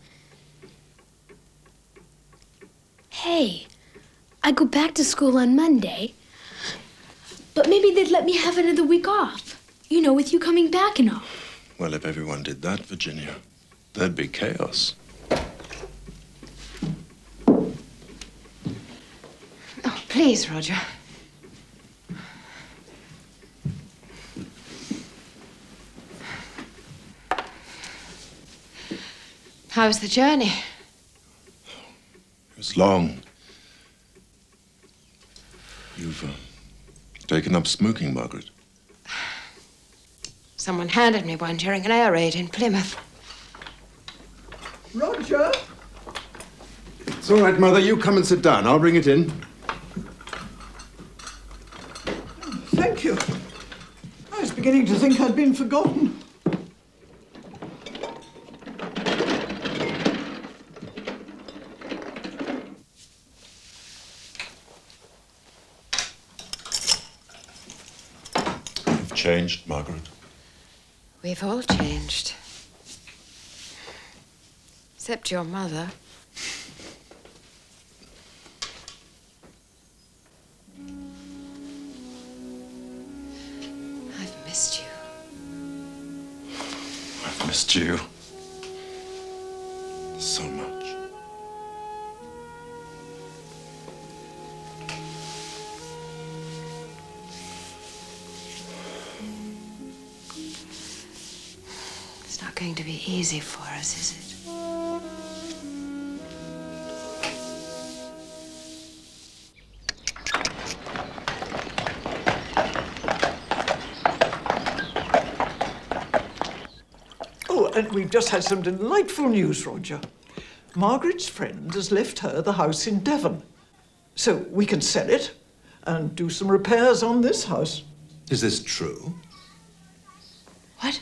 Hey, I go back to school on Monday, but maybe they'd let me have another week off. You know, with you coming back and all. Well, if everyone did that, Virginia, there'd be chaos. Oh, please, Roger. How was the journey? It was long. You've taken up smoking, Margaret. Someone handed me one during an air raid in Plymouth. Roger! It's all right, Mother. You come and sit down. I'll bring it in. Thank you. I was beginning to think I'd been forgotten. You've changed, Margaret. We've all changed. Except your mother. I've missed you. I've missed you. So much. It's not going to be easy for us, is it? Oh, and we've just had some delightful news, Roger. Margaret's friend has left her the house in Devon. So we can sell it and do some repairs on this house. Is this true? What?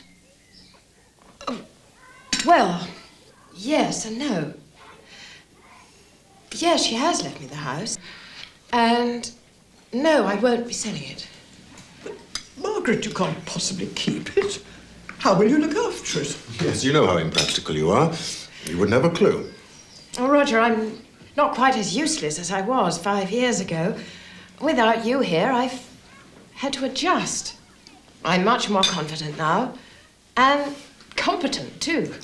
Oh, well, yes and no. Yes, she has left me the house. And no, I won't be selling it. But, Margaret, you can't possibly keep it. How will you look after it? Yes, you know how impractical you are. You wouldn't have a clue. Oh, Roger, I'm not quite as useless as I was 5 years ago. Without you here, I've had to adjust. I'm much more confident now. And competent, too.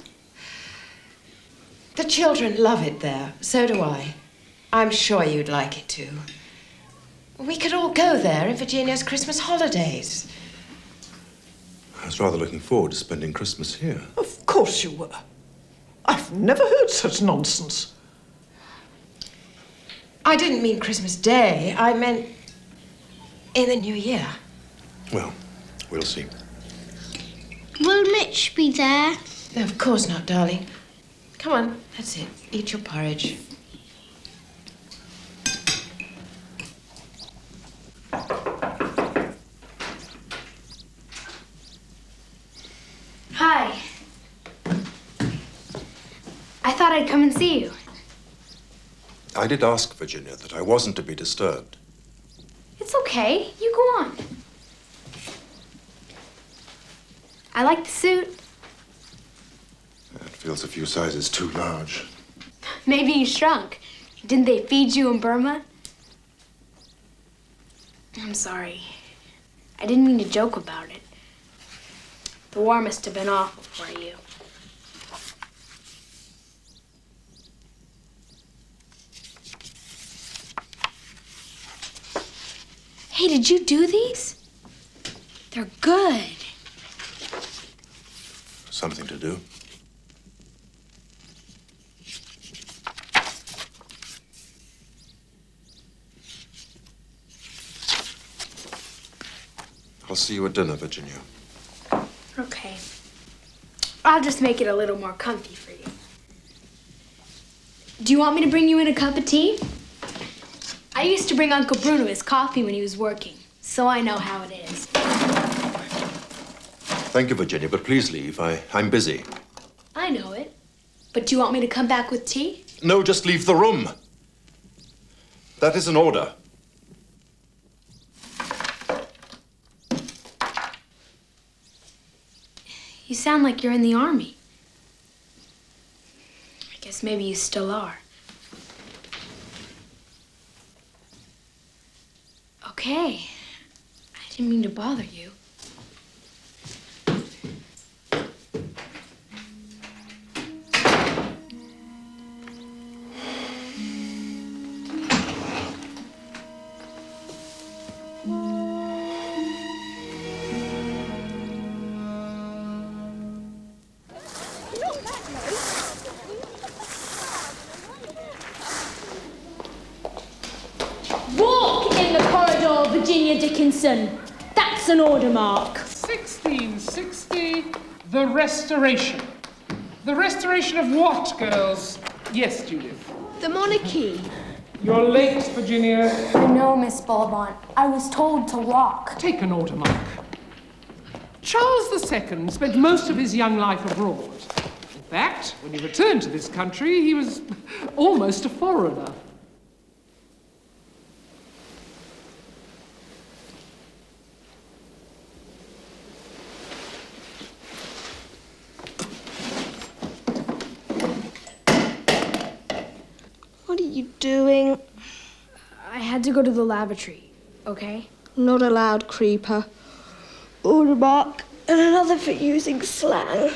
The children love it there. So do I. I'm sure you'd like it, too. We could all go there in Virginia's Christmas holidays. I was rather looking forward to spending Christmas here. Of course you were. I've never heard such nonsense. I didn't mean Christmas Day. I meant in the new year. Well, we'll see. Will Mitch be there? No, of course not, darling. Come on, that's it. Eat your porridge. Hi. I thought I'd come and see you. I did ask Virginia that I wasn't to be disturbed. It's okay. You go on. I like the suit. It feels a few sizes too large. Maybe you shrunk. Didn't they feed you in Burma? I'm sorry. I didn't mean to joke about it. The war must have been awful for you. Hey, did you do these? They're good. Something to do. I'll see you at dinner, Virginia. Okay. I'll just make it a little more comfy for you. Do you want me to bring you in a cup of tea? I used to bring Uncle Bruno his coffee when he was working, so I know how it is. Thank you, Virginia, but please leave. I'm busy. I know it. But do you want me to come back with tea? No, just leave the room. That is an order. You sound like you're in the army. I guess maybe you still are. Okay. I didn't mean to bother you. Virginia Dickinson. That's an order mark. 1660, the Restoration. The restoration of what, girls? Yes, Judith. The monarchy. You're late, Virginia. I know, Miss Bullivant. I was told to walk. Take an order mark. Charles II spent most of his young life abroad. In fact, when he returned to this country, he was almost a foreigner. What are you doing? I had to go to the lavatory, okay? Not allowed, creeper. Order mark and another for using slang.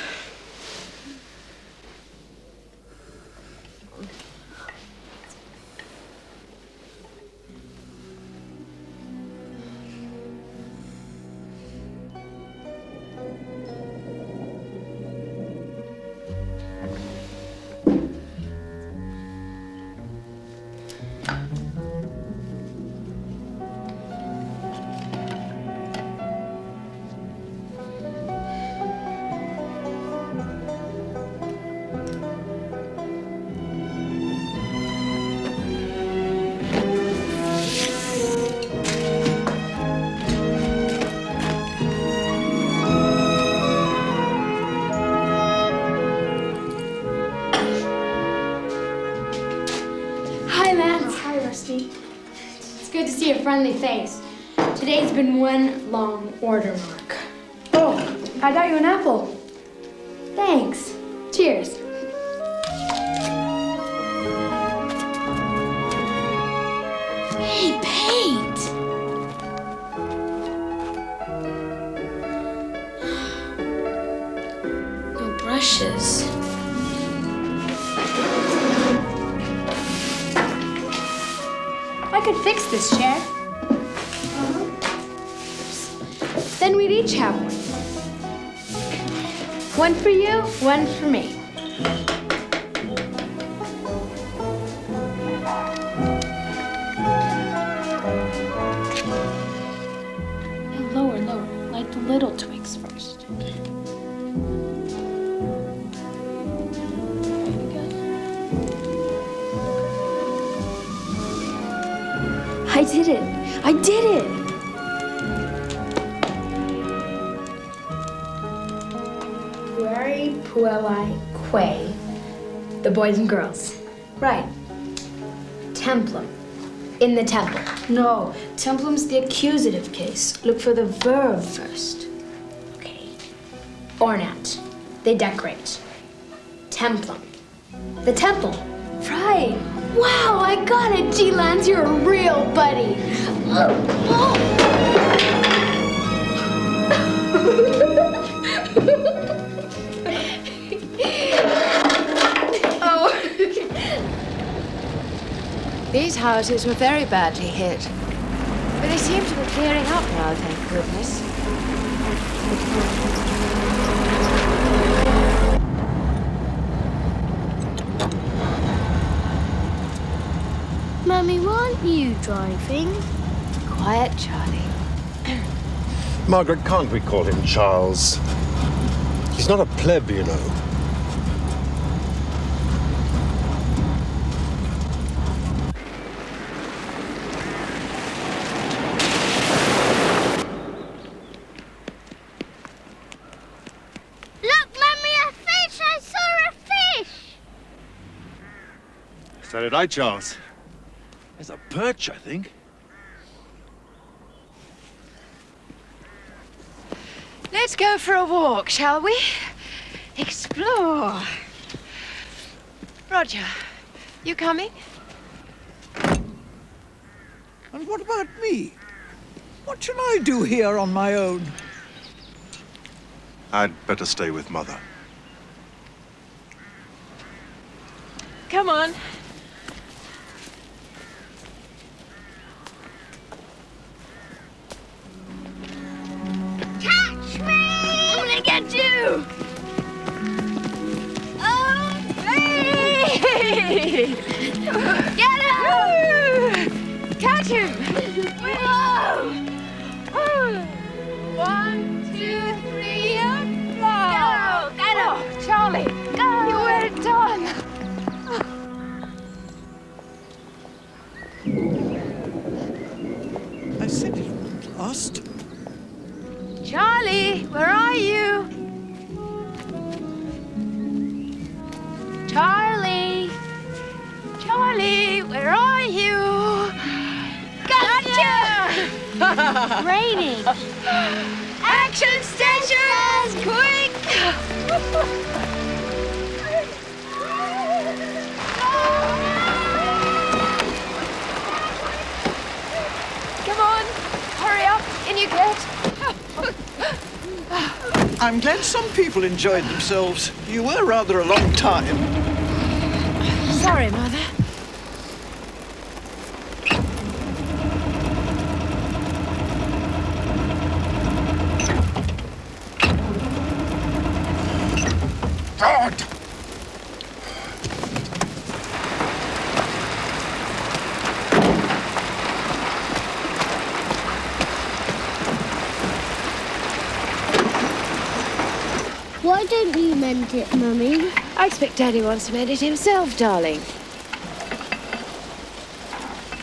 It's good to see a friendly face. Today's been one long order mark. Oh, I got you an apple. Thanks. Cheers. Hey, paint! No brushes. I could fix this chair. Then we'd each have one. One for you, one for me. Hey, lower, lower. Like the little twigs first. I did it! I did it! Pueri, puelli, que. The boys and girls. Right. Templum. In the temple. No, templum's the accusative case. Look for the verb first. Okay. Ornat. They decorate. Templum. The temple. Right. Wow, I got it, G-Lance. You're a real buddy. These houses were very badly hit. But they seem to be clearing up now, thank goodness. Mummy, why aren't you driving? Quiet, Charlie. Margaret, can't we call him Charles? He's not a pleb, you know. Look, Mummy, a fish! I saw a fish! So did I, Charles. There's a perch, I think. Let's go for a walk, shall we? Explore. Roger, you coming? And what about me? What shall I do here on my own? I'd better stay with Mother. Come on. Catch me! I'm gonna get you! Oh, hey! Get him! Catch him! Whoa! 1, 2, 3, and go! Get him! Charlie, go! You were done! I said it wouldn't last. Charlie, where are you? Charlie! Charlie, where are you? Gotcha! Raining. Action stations, quick! Come on, hurry up, in you get. I'm glad some people enjoyed themselves. You were rather a long time. Sorry, Mother. God! Why don't you mend it, Mummy? I expect Daddy wants to mend it himself, darling.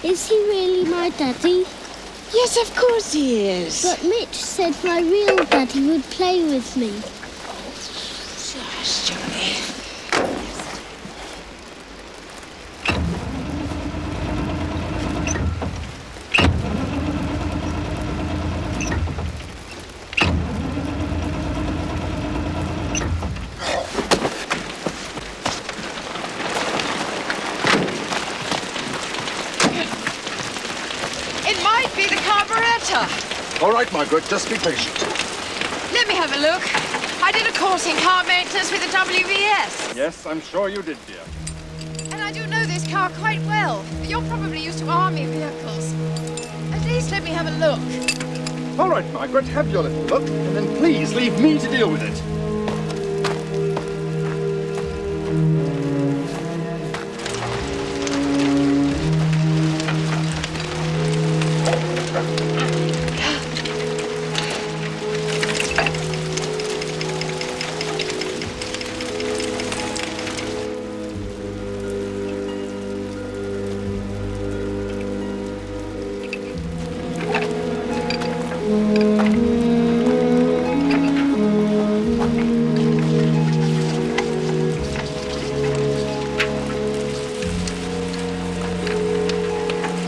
Is he really my daddy? Yes, of course he is. But Mitch said my real daddy would play with me. Shush, Johnny. It might be the carburetor. All right, Margaret, just be patient. Let me have a look. I did a course in car maintenance with the WVS. Yes, I'm sure you did, dear. And I do know this car quite well. You're probably used to army vehicles. At least let me have a look. All right, Margaret, have your little look, and then please leave me to deal with it.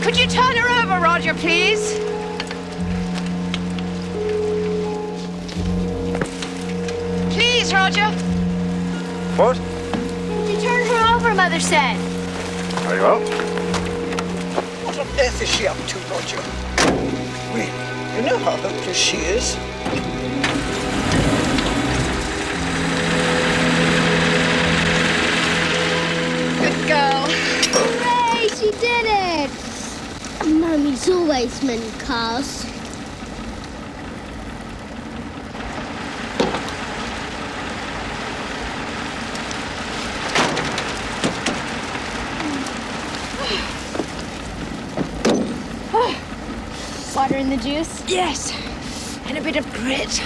Could you turn her over, Roger, please? Please, Roger. What? You turn her over, Mother said. Very well. What on earth is she up to, Roger? Really, you know how hopeless she is. Good girl. Hooray, she did it! Mummy's always meant cars. Water in the juice? Yes, and a bit of grit.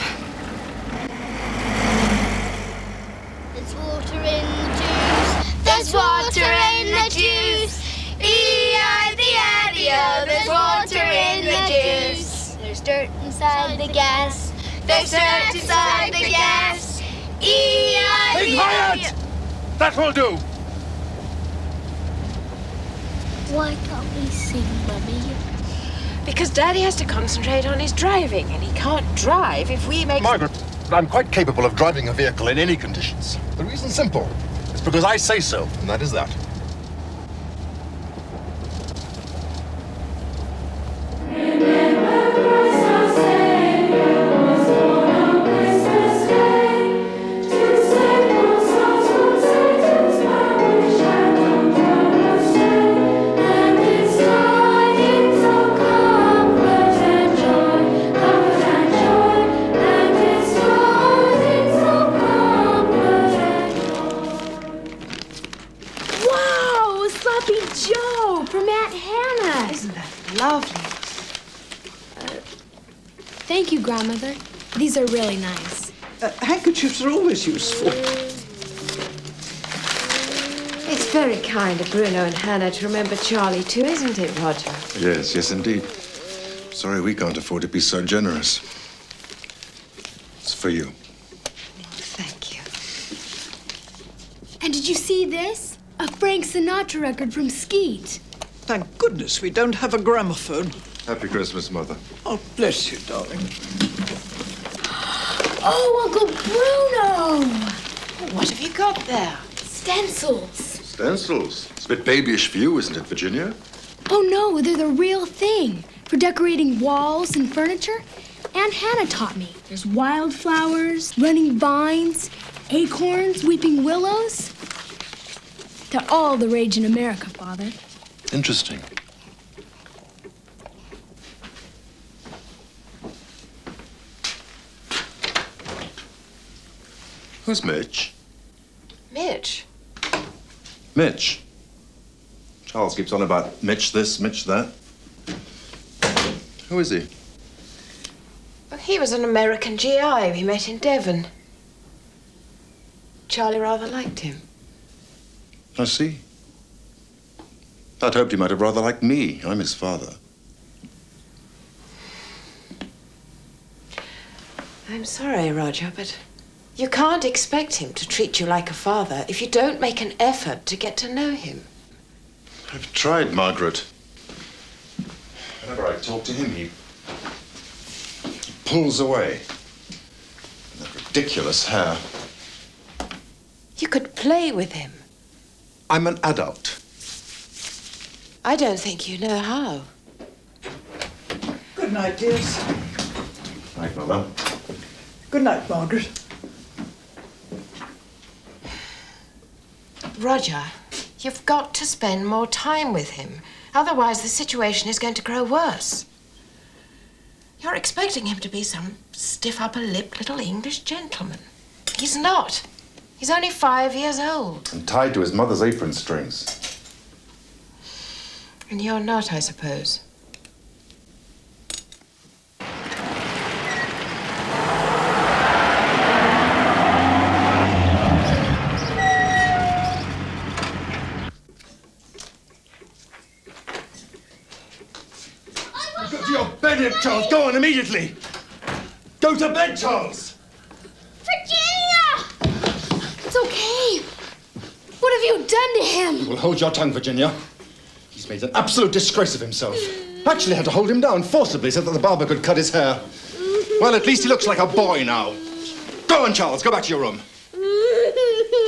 There's water in the juice. There's water in the juice. E-I-D-I-D-O. There's water in the juice. There's dirt inside the gas. There's dirt inside the gas. E-I-D-I-D-O. Be quiet! That will do. Why can't we sing, Mummy? Because Daddy has to concentrate on his driving, and he can't drive if we make... Margaret, I'm quite capable of driving a vehicle in any conditions. The reason's simple. It's because I say so, and that is that. Thank you, Grandmother. These are really nice. Handkerchiefs are always useful. It's very kind of Bruno and Hannah to remember Charlie too, isn't it, Roger? Yes, yes, indeed. Sorry we can't afford to be so generous. It's for you. Thank you. And did you see this? A Frank Sinatra record from Skeet. Thank goodness we don't have a gramophone. Happy Christmas, Mother. Oh, bless you, darling. Oh, Uncle Bruno! What have you got there? Stencils. Stencils? It's a bit babyish for you, isn't it, Virginia? Oh, no, they're the real thing. For decorating walls and furniture. Aunt Hannah taught me. There's wildflowers, running vines, acorns, weeping willows. They're all the rage in America, Father. Interesting. Who's Mitch? Mitch? Mitch. Charles keeps on about Mitch this, Mitch that. Who is he? Well, he was an American GI we met in Devon. Charlie rather liked him. I see. I'd hoped he might have rather liked me. I'm his father. I'm sorry, Roger, but you can't expect him to treat you like a father if you don't make an effort to get to know him. I've tried, Margaret. Whenever I talk to him, he pulls away. That ridiculous hair. You could play with him. I'm an adult. I don't think you know how. Good night, dears. Night, Mother. Good night, Margaret. Roger, you've got to spend more time with him. Otherwise, the situation is going to grow worse. You're expecting him to be some stiff upper-lipped little English gentleman. He's not. He's only 5 years old. And tied to his mother's apron strings. And you're not, I suppose. Go to your bed, Charles. Go on immediately. Go to bed, Charles. Virginia! It's okay. What have you done to him? You will hold your tongue, Virginia. He's made an absolute disgrace of himself. Actually had to hold him down forcibly so that the barber could cut his hair. Well, at least he looks like a boy now. Go on, Charles. Go back to your room.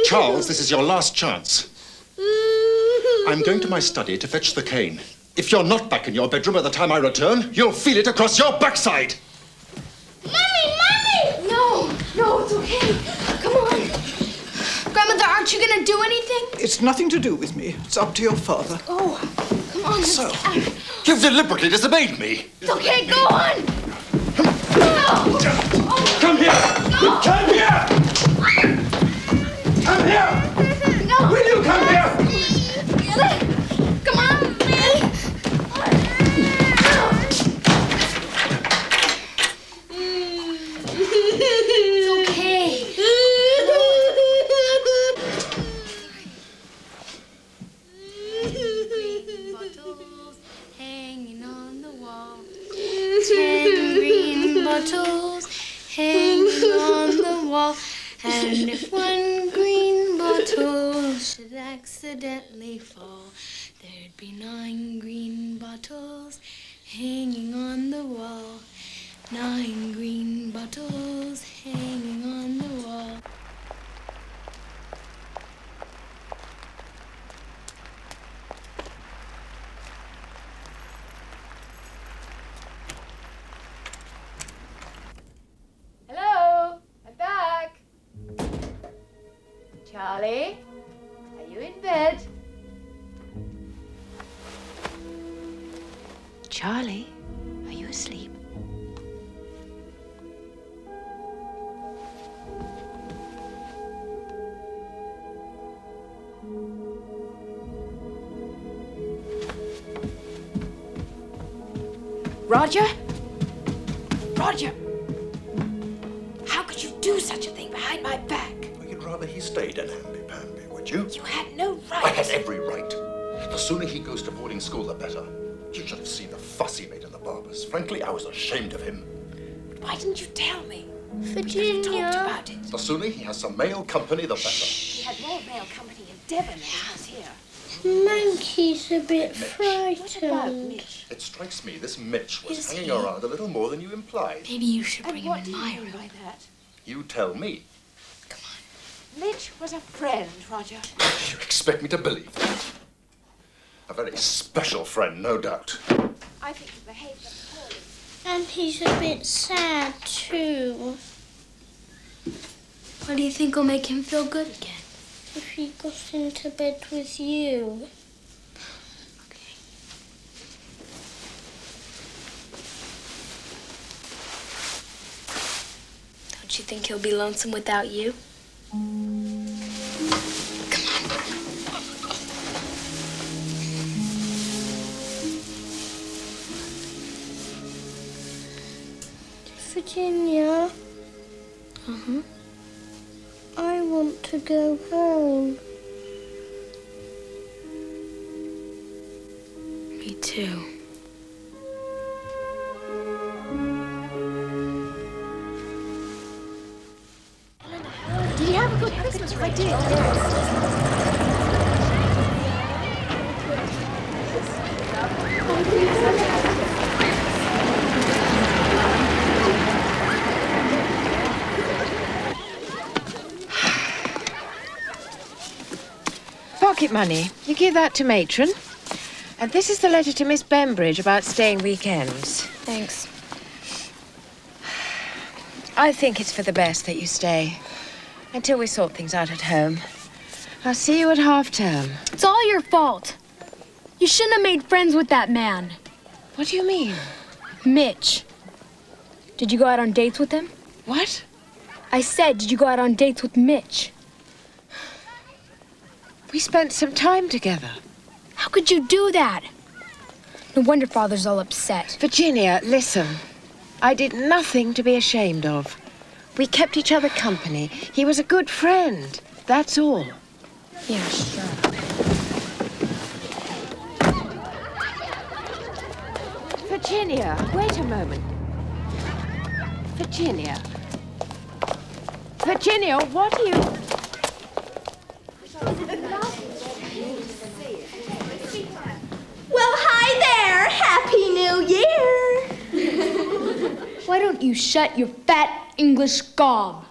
Charles, this is your last chance. I'm going to my study to fetch the cane. If you're not back in your bedroom by the time I return, you'll feel it across your backside. Mommy! No, it's okay. Come on. Grandmother, aren't you gonna do anything? It's nothing to do with me. It's up to your father. Oh. Come on, So, you've deliberately disobeyed me. It's okay, go on! Come here! No. Come here! Come here! No! Will you come here? Come on! It's okay. Bottles hanging on the wall. 10 green bottles hanging on the wall. And if one green bottle should accidentally fall, there'd be 9 green bottles hanging on the wall. 9 green bottles hanging on the wall. Hello, I'm back. Charlie, are you in bed? Charlie, are you asleep? Roger? Roger! How could you do such a thing behind my back? Well, you'd rather he stayed in handy-pandy, would you? You had no right. I had every right. The sooner he goes to boarding school, the better. You should have seen the fuss he made in the barbers. Frankly, I was ashamed of him. But why didn't you tell me? Virginia. We could have talked about it. The sooner he has some male company, the better. He had more male company in Devon than he has here. Monkey's a bit What about frightened. Mitch? It strikes me this Mitch was Is hanging he? around a little more than you implied. Maybe you should And bring what him do in you my mean room. by that? You tell me. Mitch was a friend, Roger. You expect me to believe that? A very special friend, no doubt. I think he behaved poorly. And he's a bit sad, too. What do you think will make him feel good again? If he got into bed with you. Don't you think he'll be lonesome without you? Virginia. Uh-huh. I want to go home. Me too. Did you have a good Christmas? I did, yes. Pocket money. You give that to Matron. And this is the letter to Miss Bembridge about staying weekends. Thanks. I think it's for the best that you stay. Until we sort things out at home. I'll see you at half-term. It's all your fault. You shouldn't have made friends with that man. What do you mean? Mitch. Did you go out on dates with him? What? I said, did you go out on dates with Mitch? We spent some time together. How could you do that? No wonder Father's all upset. Virginia, listen. I did nothing to be ashamed of. We kept each other company. He was a good friend. That's all. Yeah, sure. Virginia, wait a moment. Virginia. Virginia, what are you... Well, hi there. Happy New Year. Why don't you shut your fat English gob?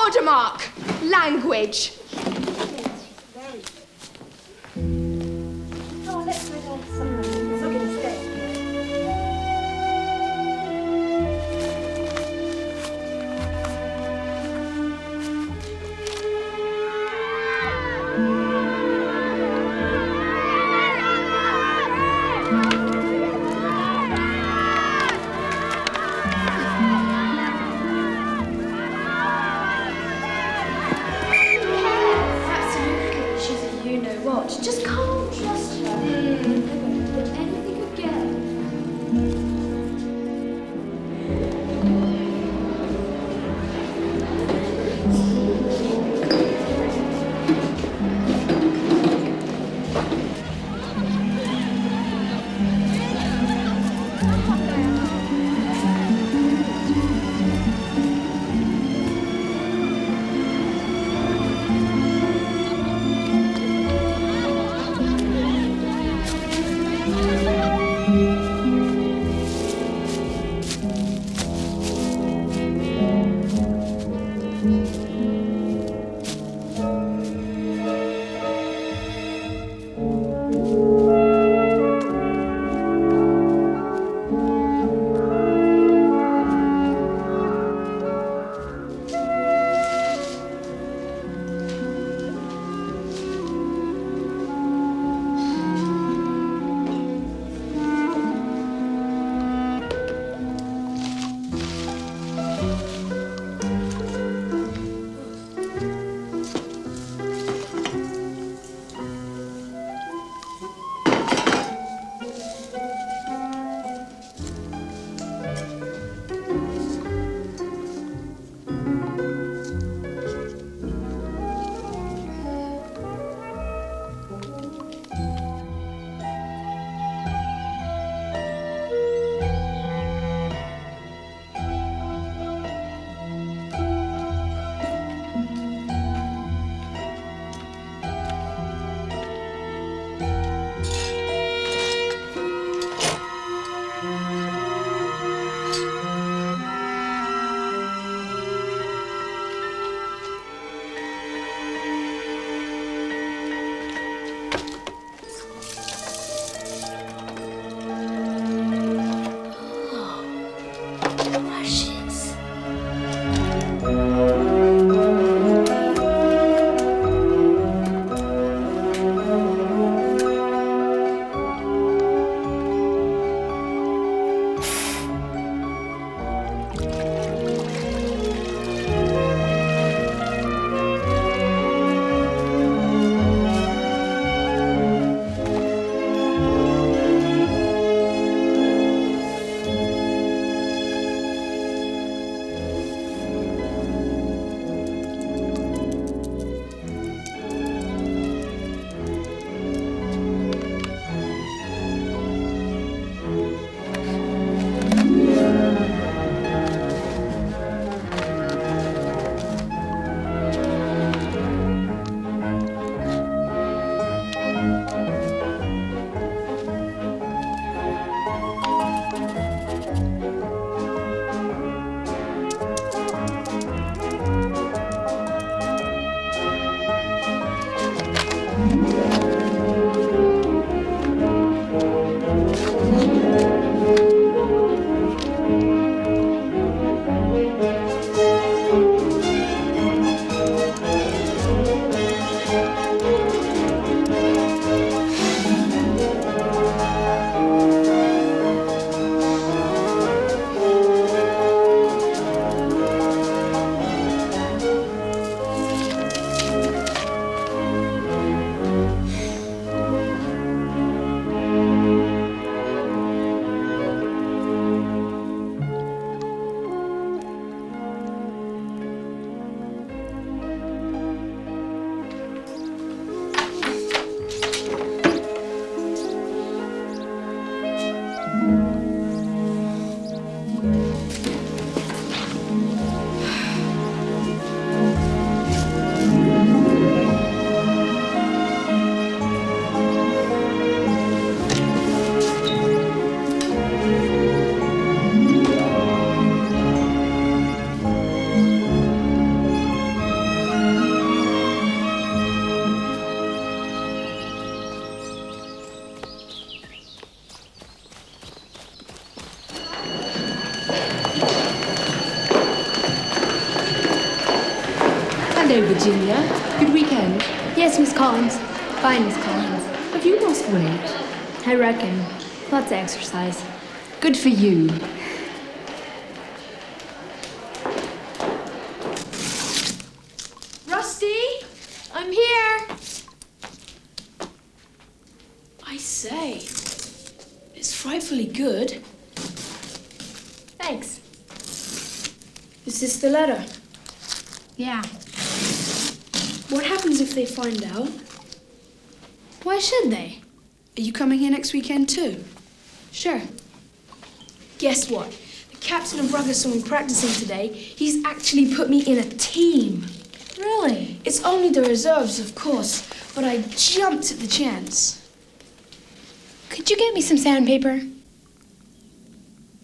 Order, Mark. Language. Hello, Virginia. Good weekend. Yes, Miss Collins. Fine, Miss Collins. Have you lost weight? I reckon. Lots of exercise. Good for you. Rusty, I'm here. I say, it's frightfully good. Thanks. Is this the letter? Yeah. What happens if they find out? Why should they? Are you coming here next weekend too? Sure. Guess what? The captain of rugby saw me practicing today. He's actually put me in a team. Really? It's only the reserves, of course, but I jumped at the chance. Could you get me some sandpaper?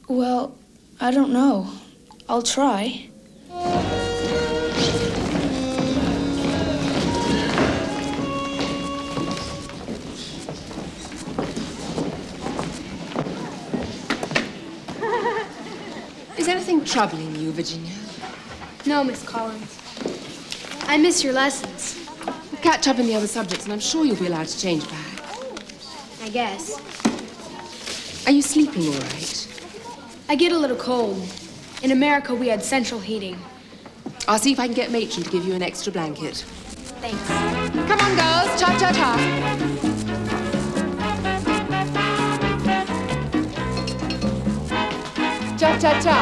Well, I don't know. I'll try. Is anything troubling you, Virginia? No, Miss Collins. I miss your lessons. We'll catch up in the other subjects, and I'm sure you'll be allowed to change back. I guess. Are you sleeping all right? I get a little cold. In America, we had central heating. I'll see if I can get Matron to give you an extra blanket. Thanks. Come on, girls. Cha-cha-cha. Cha-cha-cha.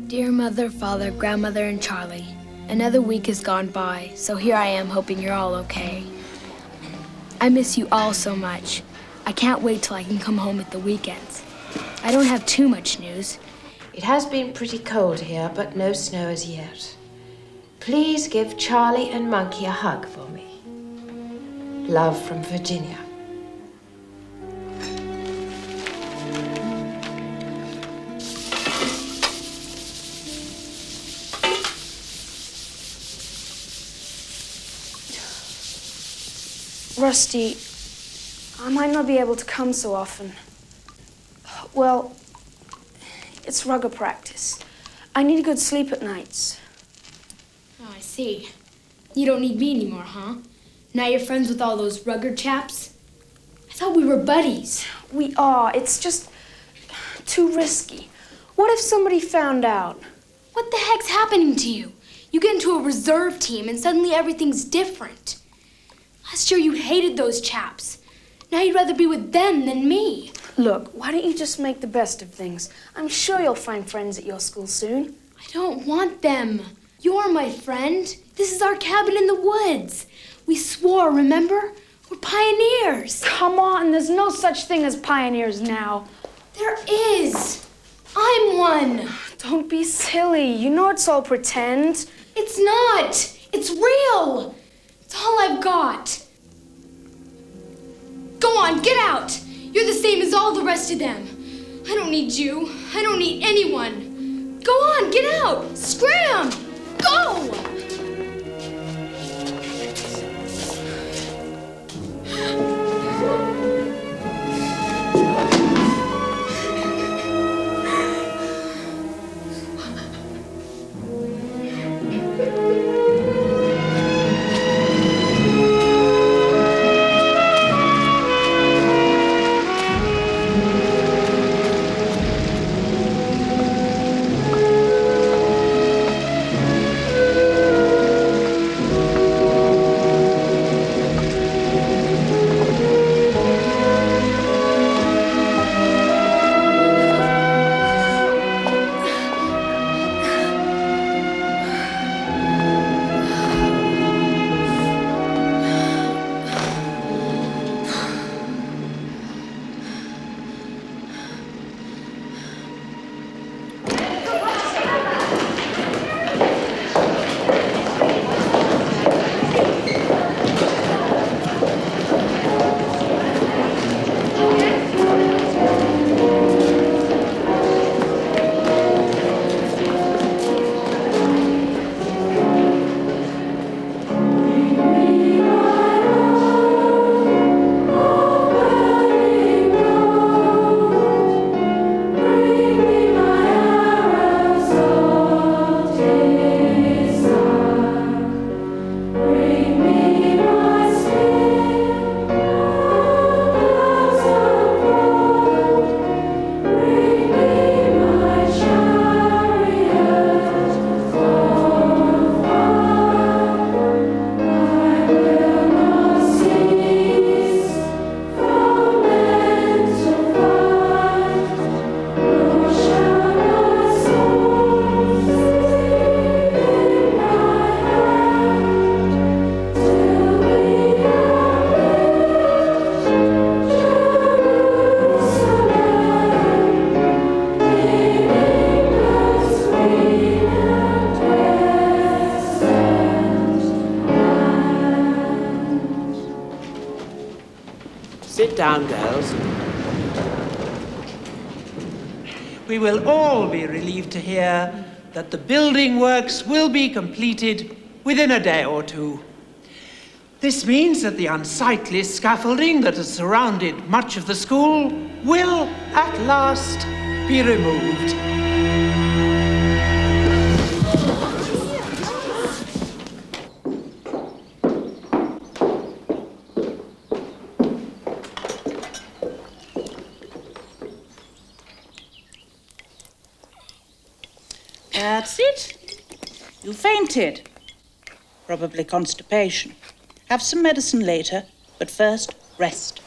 Dear Mother, Father, Grandmother, and Charlie, another week has gone by, so here I am hoping you're all okay. I miss you all so much. I can't wait till I can come home at the weekends. I don't have too much news. It has been pretty cold here, but no snow as yet. Please give Charlie and Monkey a hug for me. Love from Virginia. Rusty, I might not be able to come so often. Well, it's rugger practice. I need a good sleep at nights. Oh, I see. You don't need me anymore, huh? Now you're friends with all those rugger chaps? I thought we were buddies. We are. It's just too risky. What if somebody found out? What the heck's happening to you? You get into a reserve team and suddenly everything's different. Last year you hated those chaps. Now you'd rather be with them than me. Look, why don't you just make the best of things? I'm sure you'll find friends at your school soon. I don't want them. You're my friend. This is our cabin in the woods. We swore, remember? We're pioneers. Come on, there's no such thing as pioneers now. There is. I'm one. Don't be silly. You know it's all pretend. It's not. It's real. It's all I've got. Go on, get out. You're the same as all the rest of them. I don't need you. I don't need anyone. Go on, get out. Scram. Go. we will all be relieved to hear that the building works will be completed within a day or two. This means that the unsightly scaffolding that has surrounded much of the school will, at last, be removed. That's it. You fainted. Probably constipation. Have some medicine later, but first, rest.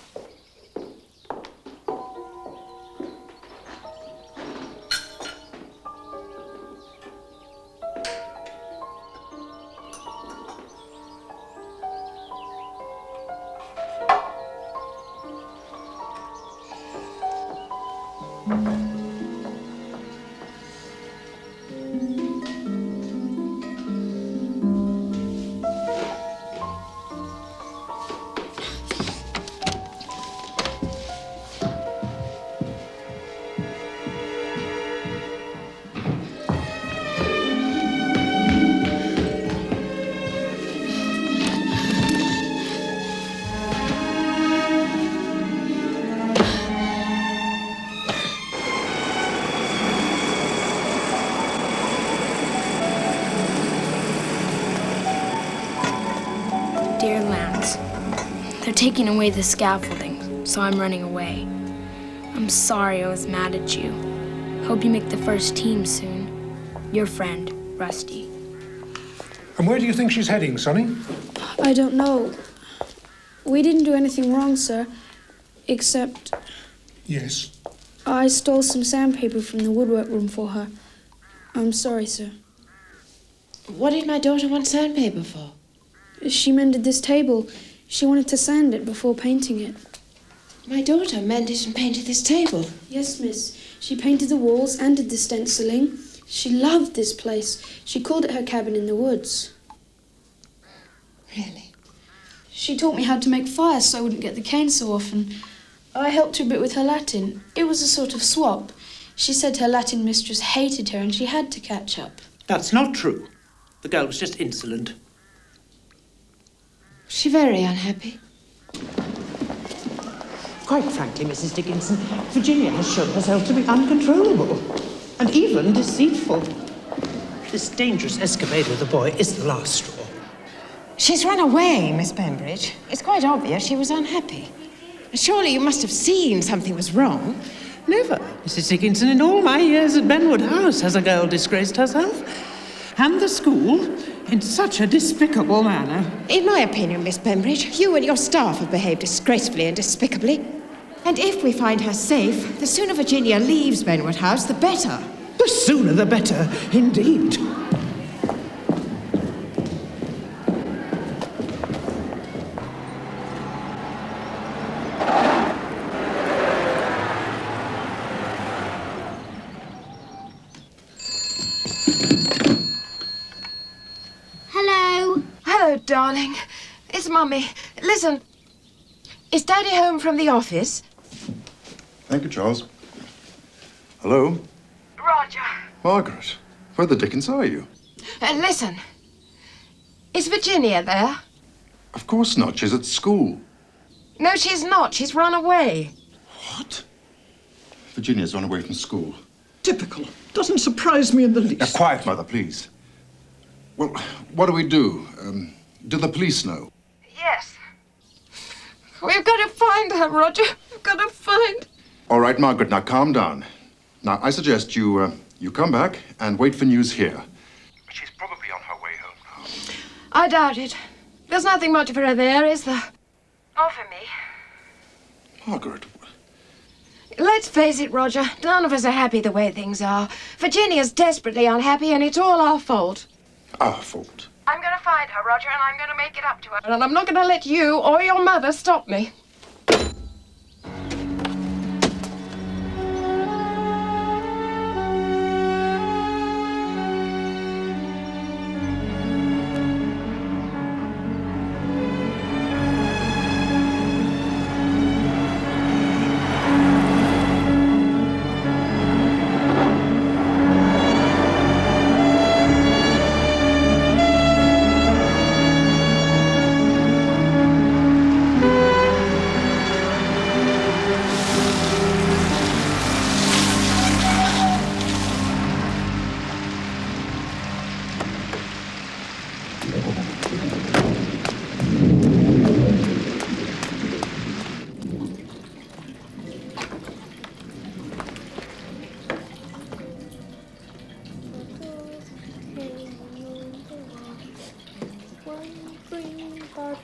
Dear Lance, they're taking away the scaffolding, so I'm running away. I'm sorry I was mad at you. Hope you make the first team soon. Your friend, Rusty. And where do you think she's heading, Sonny? I don't know. We didn't do anything wrong, sir. Except Yes. I stole some sandpaper from the woodwork room for her. I'm sorry, sir. What did my daughter want sandpaper for? She mended this table. She wanted to sand it before painting it. My daughter mended and painted this table? Yes, miss. She painted the walls and did the stenciling. She loved this place. She called it her cabin in the woods. Really? She taught me how to make fires so I wouldn't get the cane so often. I helped her a bit with her Latin. It was a sort of swap. She said her Latin mistress hated her and she had to catch up. That's not true. The girl was just insolent. Was she very unhappy? Quite frankly, Mrs. Dickinson, Virginia has shown herself to be uncontrollable and even deceitful. This dangerous escapade with the boy is the last straw. She's run away, Miss Bembridge. It's quite obvious she was unhappy. Surely you must have seen something was wrong. Never, Mrs. Dickinson. In all my years at Benwood House has a girl disgraced herself. And the school in such a despicable manner. In my opinion, Miss Bembridge, you and your staff have behaved disgracefully and despicably. And if we find her safe, the sooner Virginia leaves Benwood House, the better. The sooner the better, indeed. Hello. Hello, darling. It's Mummy. Listen, is Daddy home from the office? Thank you, Charles. Hello? Roger. Margaret, where the dickens are you? Listen, is Virginia there? Of course not. She's at school. No, she's not. She's run away. What? Virginia's run away from school. Typical. Doesn't surprise me in the least. Now, quiet, Mother, please. Well, what do we do? Do the police know? Yes. We've got to find her, Roger. We've got to find... All right, Margaret, now calm down. Now, I suggest you come back and wait for news here. She's probably on her way home now. I doubt it. There's nothing much for her there, is there? Or for me. Margaret. Let's face it, Roger. None of us are happy the way things are. Virginia's desperately unhappy, and it's all our fault. Our fault? I'm going to find her, Roger, and I'm going to make it up to her. And I'm not going to let you or your mother stop me.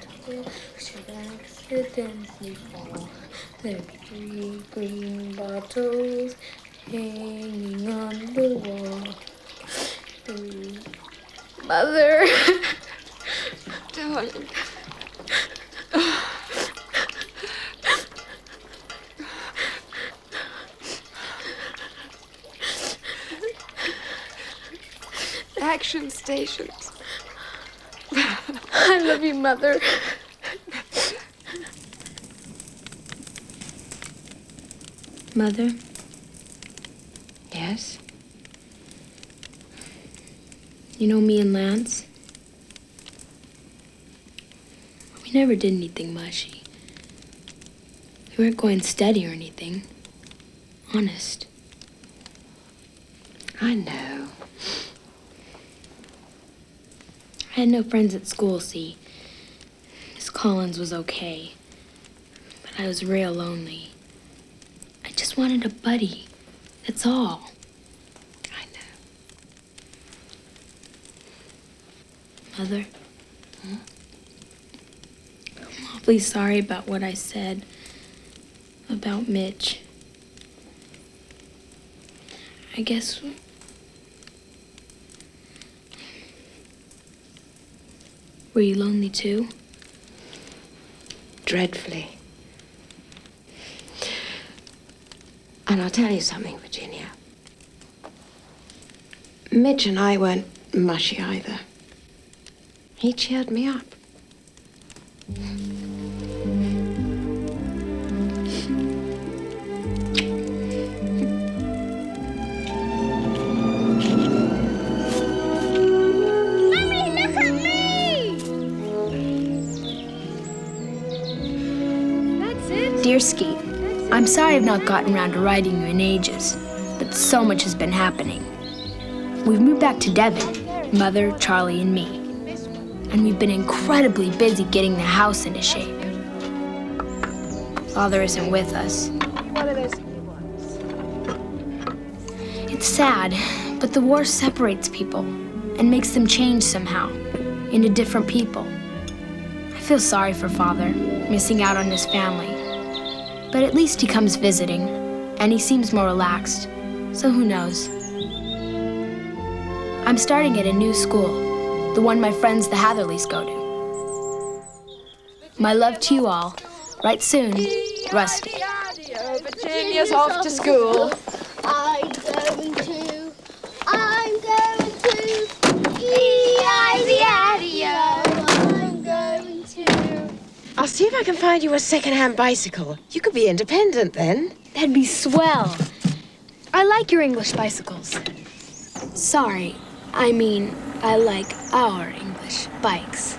bottle should accidentally fall. There are 3 green bottles hanging on the wall. Mother. Darling. Action stations. I love you, Mother. Mother? Yes? You know me and Lance? We never did anything mushy. We weren't going steady or anything. Honest. I know. I had no friends at school, see. Miss Collins was okay. But I was real lonely. I just wanted a buddy. That's all. I know. Mother? I'm awfully sorry about what I said about Mitch. I guess... Were you lonely too? Dreadfully. And I'll tell you something, Virginia. Mitch and I weren't mushy either. He cheered me up. Dear Skeet, I'm sorry I've not gotten around to writing you in ages, but so much has been happening. We've moved back to Devon, Mother, Charlie, and me. And we've been incredibly busy getting the house into shape. Father isn't with us. One of those new ones. It's sad, but the war separates people and makes them change somehow into different people. I feel sorry for Father, missing out on his family. But at least he comes visiting, and he seems more relaxed, so who knows? I'm starting at a new school, the one my friends the Hatherleys go to. My love to you all. Write soon, Rusty. Virginia's off to school. I'm going to E-I-Z-A-D-O. I'm going to. I'll see if I can find you a second-hand bicycle. You could be independent then. That'd be swell. I like your English bicycles. Sorry, I mean, I like our English bikes.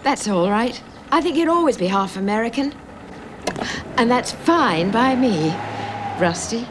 That's all right. I think you'd always be half American. And that's fine by me, Rusty.